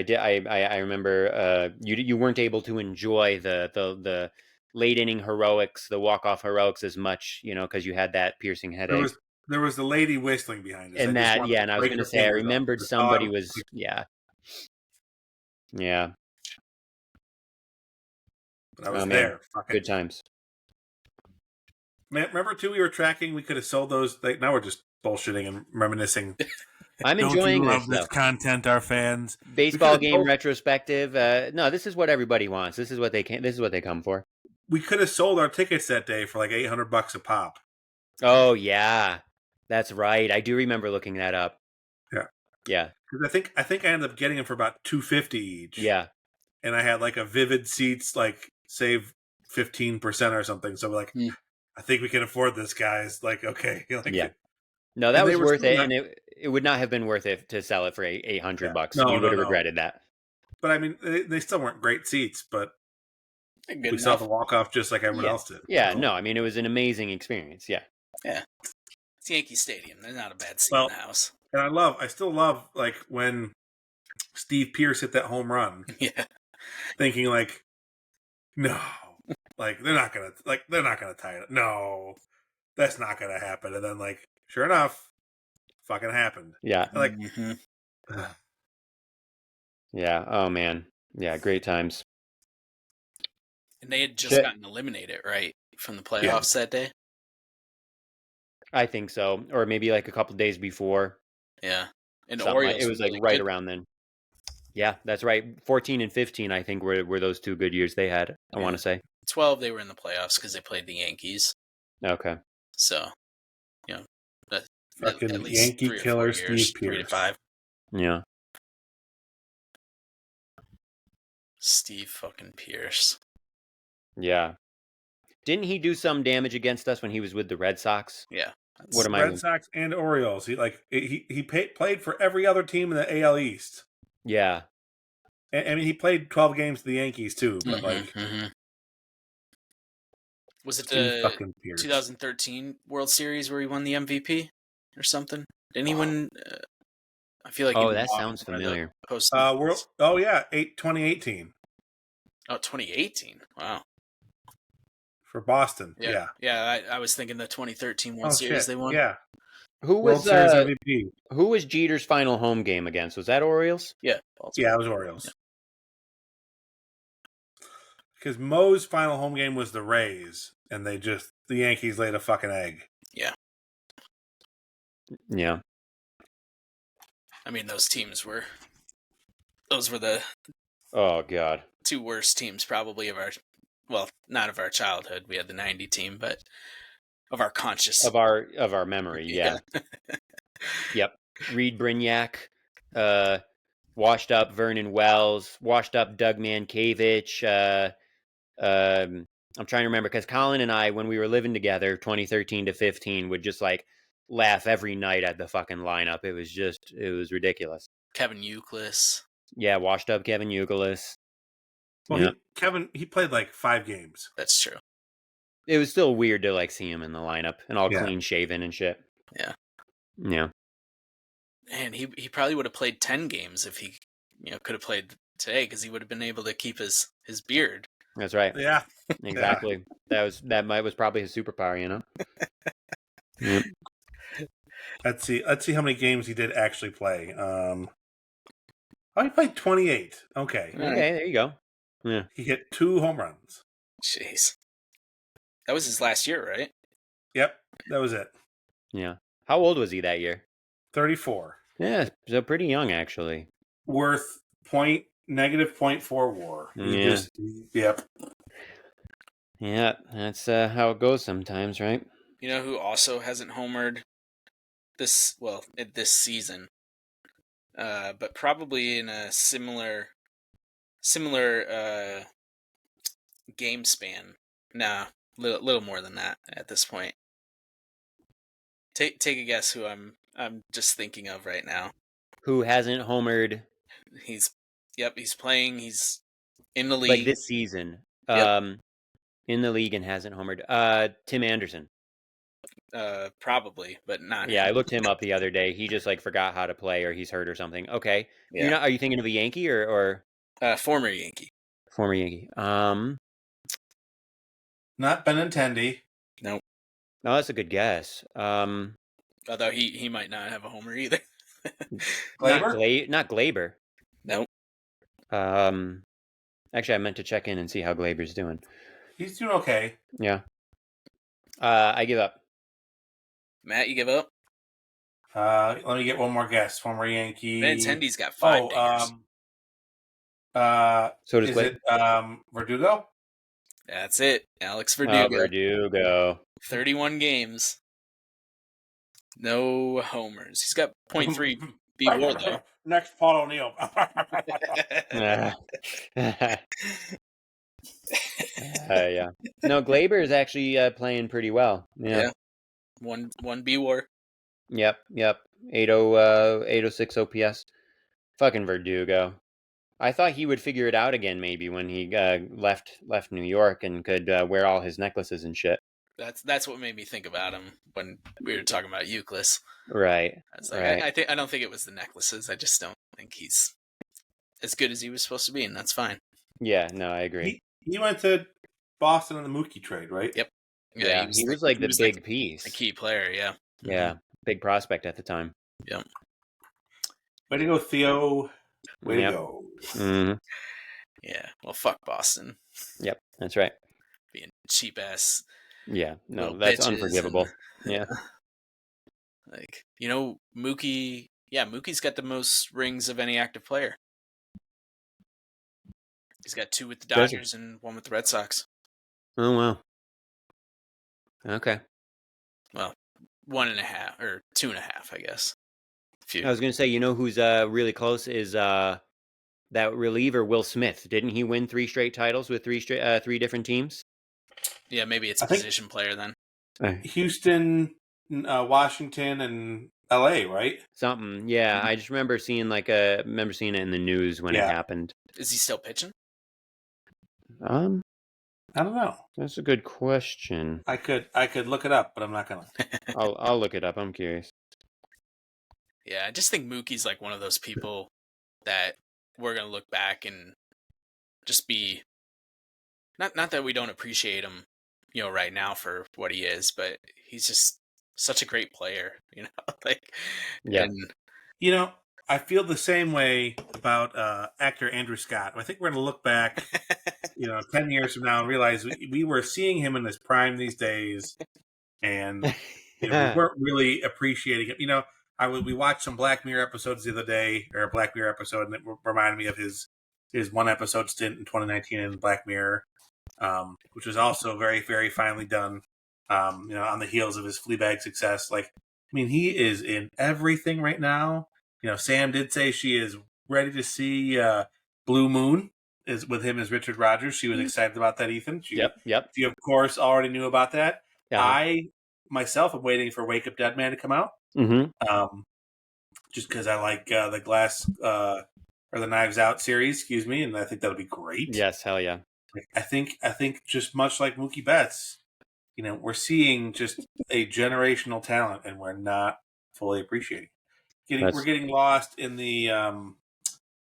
did. I remember you weren't able to enjoy the late inning heroics, the walk-off heroics as much, because you had that piercing headache. There was the lady whistling behind us. And and I was going to say, I remembered somebody was, yeah. But I was there. Good times. Man, remember too, we were tracking. We could have sold those. Now we're just bullshitting and reminiscing. I'm enjoying this content, our fans. Baseball game retrospective. No, this is what everybody wants. This is what they come for. We could have sold our tickets that day for like $800 a pop. Oh yeah, that's right. I do remember looking that up. Yeah. Because I think I ended up getting them for about $250 each. Yeah. And I had like a Vivid Seats like save 15% or something. So like, I think we can afford this, guys. Like, okay. Yeah. No, that was worth it, and it would not have been worth it to sell it for $800. No, we would have regretted that. But I mean, they still weren't great seats, but we saw the walk-off just like everyone else did. Yeah, no, I mean, it was an amazing experience, yeah. Yeah. It's Yankee Stadium. There's not a bad seat in the house. And I still love, like, when Steve Pearce hit that home run. Yeah. Thinking, like, no. Like, they're not going to tie it up. No. That's not going to happen. And then, like, sure enough, fucking happened. Yeah. Like, yeah. Oh man. Yeah. Great times. And they had just gotten eliminated, right, from the playoffs that day. I think so, or maybe like a couple days before. Yeah. And Orioles, it was like right around then. Yeah, that's right. 14 and 15, I think, were those two good years they had. I want to say 12. They were in the playoffs because they played the Yankees. Okay. So, fucking at least Yankee killer Steve Pearce. 3 to 5. Yeah. Steve fucking Pearce. Yeah. Didn't he do some damage against us when he was with the Red Sox? Yeah. What am I? Red Sox and Orioles. He played for every other team in the AL East. Yeah. I mean, he played 12 games to the Yankees too. But was it Steve the fucking Pierce. 2013 World Series where he won the MVP or something? Didn't he win? I feel like. Oh, that sounds familiar. World. Oh yeah, 2018 Oh, 2018. Wow. for Boston. Yeah. I was thinking the 2013 World Series they won. Yeah. Who World was Series MVP. Who was Jeter's final home game against? Was that Orioles? Yeah. Yeah, it was Orioles. Because Mo's final home game was the Rays, and the Yankees laid a fucking egg. Yeah. Yeah. I mean, those were the Oh God. 2 worst teams probably of our, well, not of our childhood. We had the 90 team, but of our conscious. Of our memory, yeah. Yep. Reed Brignac, washed up Vernon Wells, washed up Doug Mankiewicz. I'm trying to remember because Colin and I, when we were living together, 2013 to 15, would just like laugh every night at the fucking lineup. It was ridiculous. Kevin Youkilis. Yeah, washed up Kevin Youkilis. Well, he played like 5 games. That's true. It was still weird to like see him in the lineup and all clean shaven and shit. Yeah. Yeah. And he probably would have played 10 games if he could have played today because he would have been able to keep his beard. That's right. Yeah. Exactly. Yeah. That was probably his superpower, Yep. Let's see how many games he did actually play. He played 28. Okay. Okay, there you go. Yeah. He hit 2 home runs. Jeez. That was his last year, right? Yep, that was it. Yeah. How old was he that year? 34. Yeah, so pretty young actually. Worth -0.4 WAR. Yep. Yeah, that's how it goes sometimes, right? You know who also hasn't homered this season, but probably in a similar game span. Nah, little more than that at this point. Take a guess who I'm just thinking of right now. Who hasn't homered? He's playing. He's in the league Like this season. Yep. In the league and hasn't homered. Tim Anderson. Probably, but not. Yeah, him. I looked him up the other day. He just like forgot how to play or he's hurt or something. Okay. Yeah. Are you thinking of a Yankee or Former Yankee? Former Yankee. Not Benintendi. Nope. No, that's a good guess. Although he might not have a homer either. Glaber? Not Glaber. Nope. Actually, I meant to check in and see how Glaber's doing. He's doing okay. Yeah. I give up. Matt, you give up? Let me get one more guess. Former Yankee. Benintendi's got 5 dingers. So does is it Verdugo? That's it. Alex Verdugo. Verdugo. 31 games. No homers. He's got 0.3 B-WAR though. Next, Paul O'Neill. Yeah. No, Glaber is actually playing pretty well. Yeah. One B-WAR. Yep. 806 OPS. Fucking Verdugo. I thought he would figure it out again maybe when he left New York and could wear all his necklaces and shit. That's what made me think about him when we were talking about Youkilis. Right. I don't think it was the necklaces. I just don't think he's as good as he was supposed to be, and that's fine. Yeah, no, I agree. He went to Boston in the Mookie trade, right? Yep. Yeah, he was like the big piece. A key player, yeah. Yeah, big prospect at the time. Yep. Way to go, Theo. Way to go. Mm-hmm. Yeah. Well, fuck Boston. Yep, that's right. Being cheap ass. Yeah, no, that's unforgivable. Yeah. Like, Mookie. Yeah, Mookie's got the most rings of any active player. He's got 2 with the Dodgers and 1 with the Red Sox. Oh wow. Okay. Well, 1.5 or 2.5, I guess. I was gonna say, who's really close is that reliever Will Smith. Didn't he win 3 straight titles with 3 different teams? Yeah, maybe it's a I think position player then. Houston, Washington, and L.A. Right? Something. Yeah, I just remember seeing remember seeing it in the news when it Yeah. happened. Is he still pitching? I don't know. That's a good question. I could look it up, but I'm not gonna. I'll look it up. I'm curious. Yeah, I just think Mookie's like one of those people that we're gonna look back and just be not that we don't appreciate him, right now for what he is, but he's just such a great player, like, Yeah. and I feel the same way about actor Andrew Scott. I think we're gonna look back, 10 years from now and realize we were seeing him in his prime these days, and we weren't really appreciating him. We watched some Black Mirror episodes the other day, or a Black Mirror episode, and it reminded me of his one episode stint in 2019 in Black Mirror, which was also very, very finely done. On the heels of his Fleabag success, he is in everything right now. Sam did say she is ready to see Blue Moon is with him as Richard Rogers. She was excited about that, Ethan. Yep. She of course already knew about that. Yeah. I myself am waiting for Wake Up Dead Man to come out. Mm-hmm. Just because I like the Glass or the Knives Out series, excuse me, and I think that'll be great. Yes, hell yeah. I think just much like Mookie Betts, we're seeing just a generational talent, and we're not fully appreciating. We're getting lost in the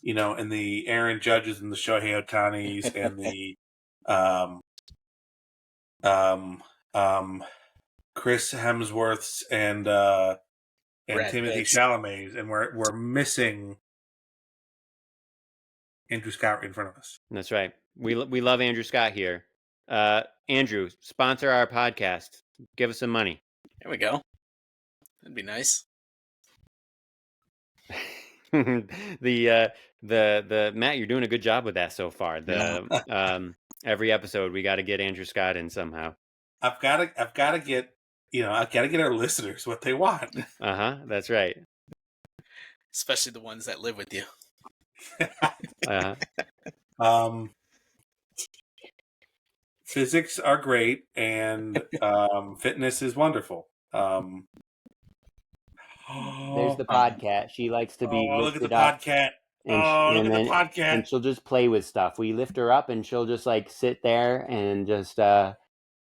in the Aaron Judges and the Shohei Otanis and the Chris Hemsworths and Timothy Chalamet, and we're missing Andrew Scott in front of us. That's right. We love Andrew Scott here. Andrew, sponsor our podcast. Give us some money. There we go. That'd be nice. The Matt, you're doing a good job with that so far. Every episode we got to get Andrew Scott in somehow. I've got to get our listeners what they want. That's right. Especially the ones that live with you. Physics are great, and fitness is wonderful. There's the podcat. She likes to be look at the lifted up. podcat. And look at the podcat. And she'll just play with stuff. We lift her up, and she'll just sit there and just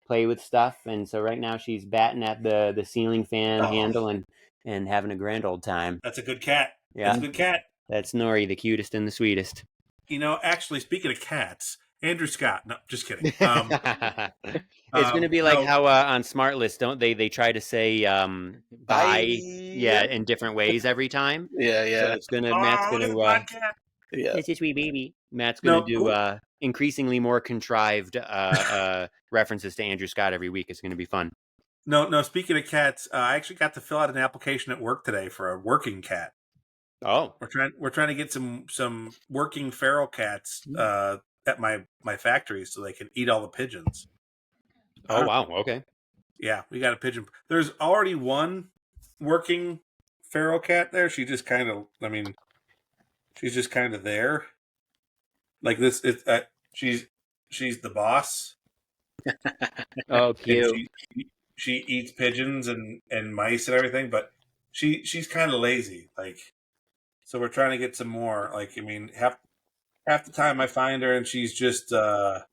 play with stuff. And so right now she's batting at the ceiling fan handle and having a grand old time. That's a good cat. Yeah, that's a good cat. That's Nori, the cutest and the sweetest. Actually, speaking of cats, Andrew Scott. No, just kidding. It's going to be like how on Smart List, don't they try to say bye, in different ways every time. Yeah. So it's Matt's gonna yeah, it's just wee baby. Matt's gonna do increasingly more contrived references to Andrew Scott every week. It's gonna be fun. No. Speaking of cats, I actually got to fill out an application at work today for a working cat. Oh, we're trying to get some working feral cats at my factory so they can eat all the pigeons. Oh wow, okay. Yeah, we got a pigeon. There's already one working feral cat there. She just kind of, she's just kind of there. Like this, she's the boss. Oh, cute. She eats pigeons and mice and everything, but she's kind of lazy. So we're trying to get some more. Half the time I find her and she's just out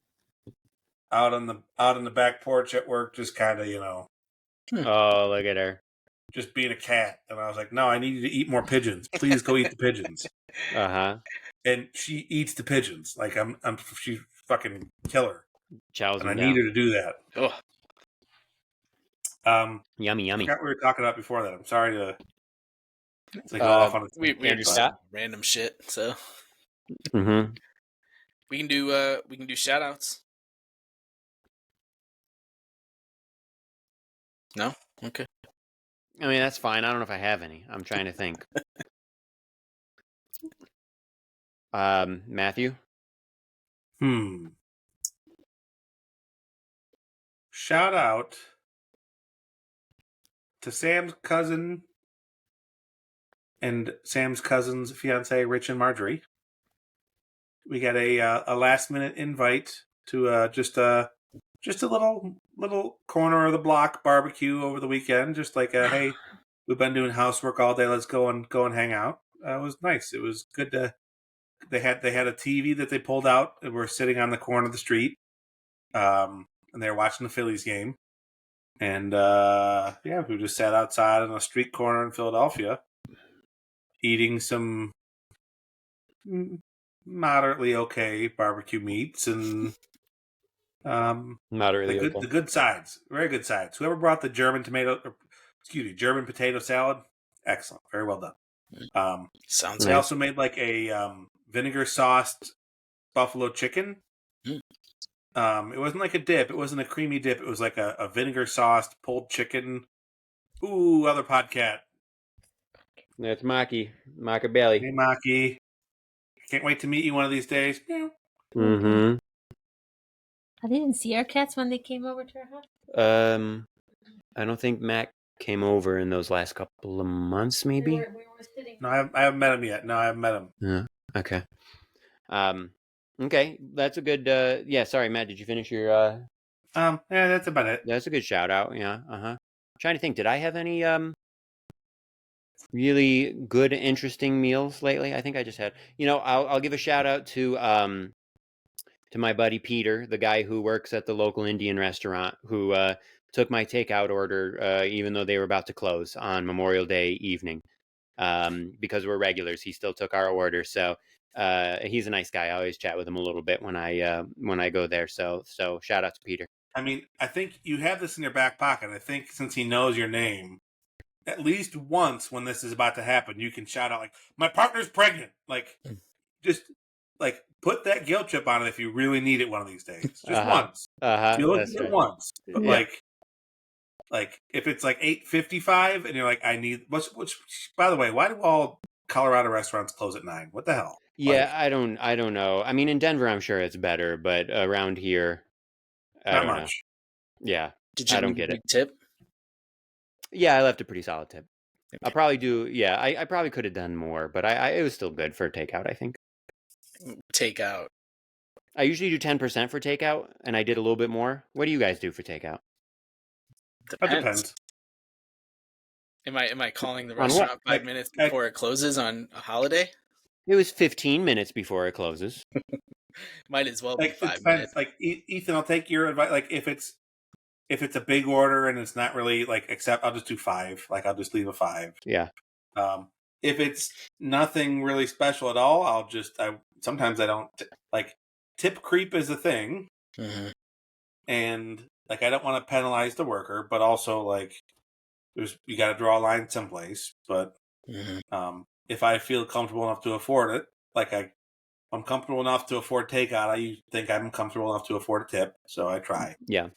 on the back porch at work, just kind of Oh, look at her, just being a cat. And I was like, no, I need you to eat more pigeons. Please go eat the pigeons. And she eats the pigeons. She's fucking killer. Chows and I need her to do that. Yummy. I forgot what we were talking about before that. I'm sorry to go off on Andrew Scott random shit. So we can do shout outs. No? Okay. I mean, that's fine. I don't know if I have any. I'm trying to think. Matthew? Shout out to Sam's cousin and Sam's cousin's fiance, Rich and Marjorie. We got a last minute invite to just just a little corner of the block barbecue over the weekend. Just like hey, we've been doing housework all day. Let's go and hang out. It was nice. It was good to. They had a TV that they pulled out. And we're sitting on the corner of the street, and they were watching the Phillies game. And we just sat outside on a street corner in Philadelphia, eating some moderately okay barbecue meats and Moderately okay. the good sides, very good sides. Whoever brought the German potato salad, excellent, very well done. Sounds They good. also made like a vinegar sauced buffalo chicken. It wasn't like a dip. It wasn't a creamy dip. It was like a vinegar sauced pulled chicken. Ooh, other podcat. That's Maki Belly. Hey, Maki. Can't wait to meet you one of these days. Yeah. Mm-hmm. I didn't see our cats when they came over to our house. I don't think Mac came over in those last couple of months, maybe. We were sitting. No, I haven't met him yet. No, I haven't met him. Yeah. Okay. Okay, that's a good. Yeah. Sorry, Matt. Did you finish your? Yeah, that's about it. That's a good shout out. Yeah. Trying to think. Did I have any really good, interesting meals lately? I think I just had. I'll give a shout out to my buddy Peter, the guy who works at the local Indian restaurant, who took my takeout order, even though they were about to close on Memorial Day evening. Because we're regulars, he still took our order. So he's a nice guy. I always chat with him a little bit when I go there. So shout out to Peter. I mean, I think you have this in your back pocket. I think since he knows your name, at least once when this is about to happen, you can shout out like, "My partner's pregnant." Like, just like put that guilt trip on it if you really need it one of these days. Just once. Feel That's it right. once. But Yeah. like if it's like 8:55 and you're like, I need which by the way, why do all Colorado restaurants close at 9? What the hell? Yeah, I don't know. I mean, in Denver, I'm sure it's better, but around here, I Not don't know. much. Yeah, Did you I don't leave a get big it. tip? Yeah, I left a pretty solid tip. I'll probably do. Yeah, I probably could have done more, but it was still good for takeout. I think Takeout. I usually do 10% for takeout, and I did a little bit more. What do you guys do for takeout? That Depends. depends. Am I calling the On what? restaurant 5 Like, minutes before it closes on a holiday? It was 15 minutes before it closes. Might as well be Like it 5 depends. minutes. Like Ethan, I'll take your advice. Like if it's a big order and it's not really like I'll just do 5. Like I'll just leave a 5. Yeah. If it's nothing really special at all, sometimes I don't like tip creep is a thing, and like I don't want to penalize the worker, but also like you got to draw a line someplace. But if I feel comfortable enough to afford it, like I'm comfortable enough to afford takeout, I think I'm comfortable enough to afford a tip, so I try. Yeah.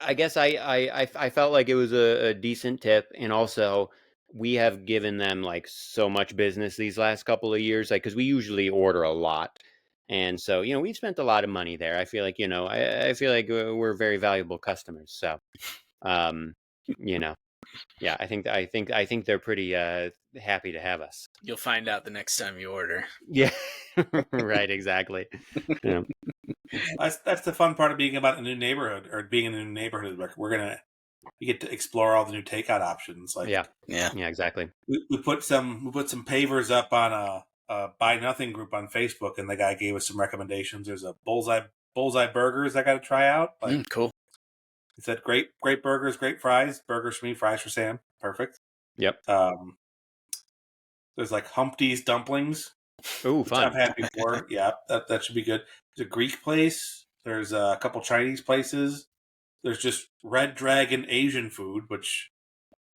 I guess I felt like it was a decent tip, and also we have given them like so much business these last couple of years, like because we usually order a lot, and so we've spent a lot of money there. I feel like I feel like we're very valuable customers. So, yeah, I think they're pretty happy to have us. You'll find out the next time you order. Yeah, right, exactly. Yeah. That's the fun part of being about a new neighborhood or being in a new neighborhood. You get to explore all the new takeout options. Like Yeah, yeah, exactly. We put some pavers up on a Buy Nothing group on Facebook, and the guy gave us some recommendations. There's a bullseye burgers I got to try out. Like cool. he said, great burgers, great fries. Burgers for me, fries for Sam. Perfect. Yep. There's like Humpty's dumplings. Oh, which fun. I've had before. Yeah, that should be good. There's a Greek place. There's a couple Chinese places. There's just Red Dragon Asian food, which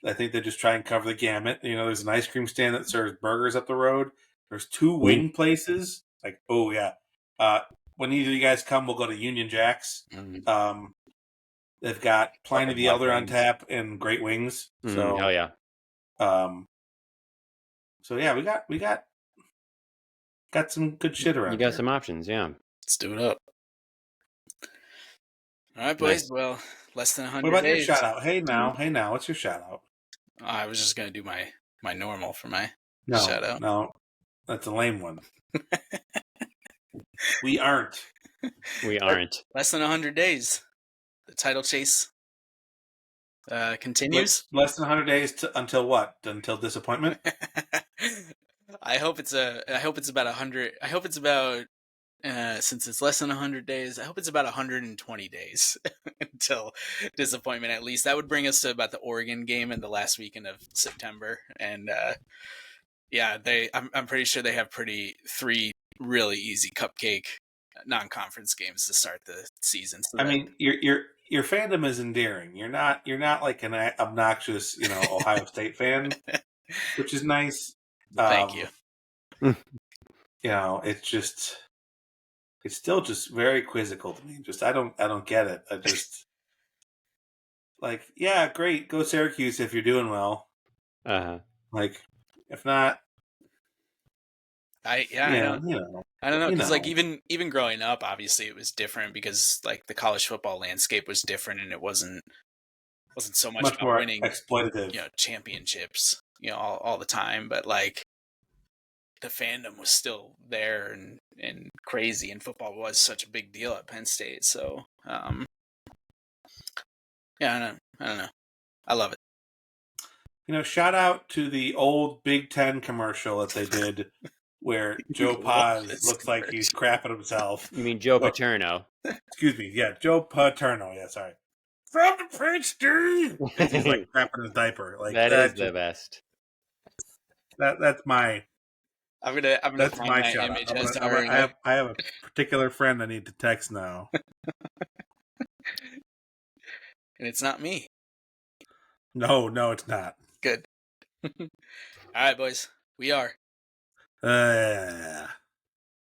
I think they just try and cover the gamut. There's an ice cream stand that serves burgers up the road. There's 2 wing places. Like, oh yeah. When either of you guys come, we'll go to Union Jack's. They've got Pliny the Elder on tap and great wings. So hell yeah. So yeah, we got some good shit around. You got here. some options, yeah. Let's do it up. All right, boys. Nice. Well, less than 100 What about days. your shout out? Hey now, what's your shout out? I was just gonna do my normal for my No, shout out. no, that's a lame one. We aren't We aren't. Less than 100 days. The title chase continues. Less than 100 days until what? Until disappointment? I hope it's about 100. I hope it's about since it's less than 100 days. I hope it's about 120 days until disappointment. At least that would bring us to about the Oregon game in the last weekend of September. And yeah, I'm pretty sure they have three really easy cupcake non-conference games to start the season. So I mean, your fandom is endearing. You're not like an obnoxious, Ohio State fan, which is nice. Thank you. It's still just very quizzical to me. I don't get it. I just like, yeah, great, go Syracuse if you're doing well. Like, if not, I don't know, because like even growing up, obviously it was different because like the college football landscape was different, and it wasn't so much about more winning exploitative, championships, all the time, but like the fandom was still there and crazy, and football was such a big deal at Penn State. So yeah, I don't know. I love it. Shout out to the old Big Ten commercial that they did where Joe Paz looks like he's crapping himself. You mean Joe Paterno? Excuse me. Yeah, Joe Paterno. Yeah, sorry. From the French dude. He's like crapping his diaper. Like that is the best. That's my. I'm gonna that's find my that shout image. I have a particular friend I need to text now. And it's not me. No, it's not. Good. All right, boys. We are.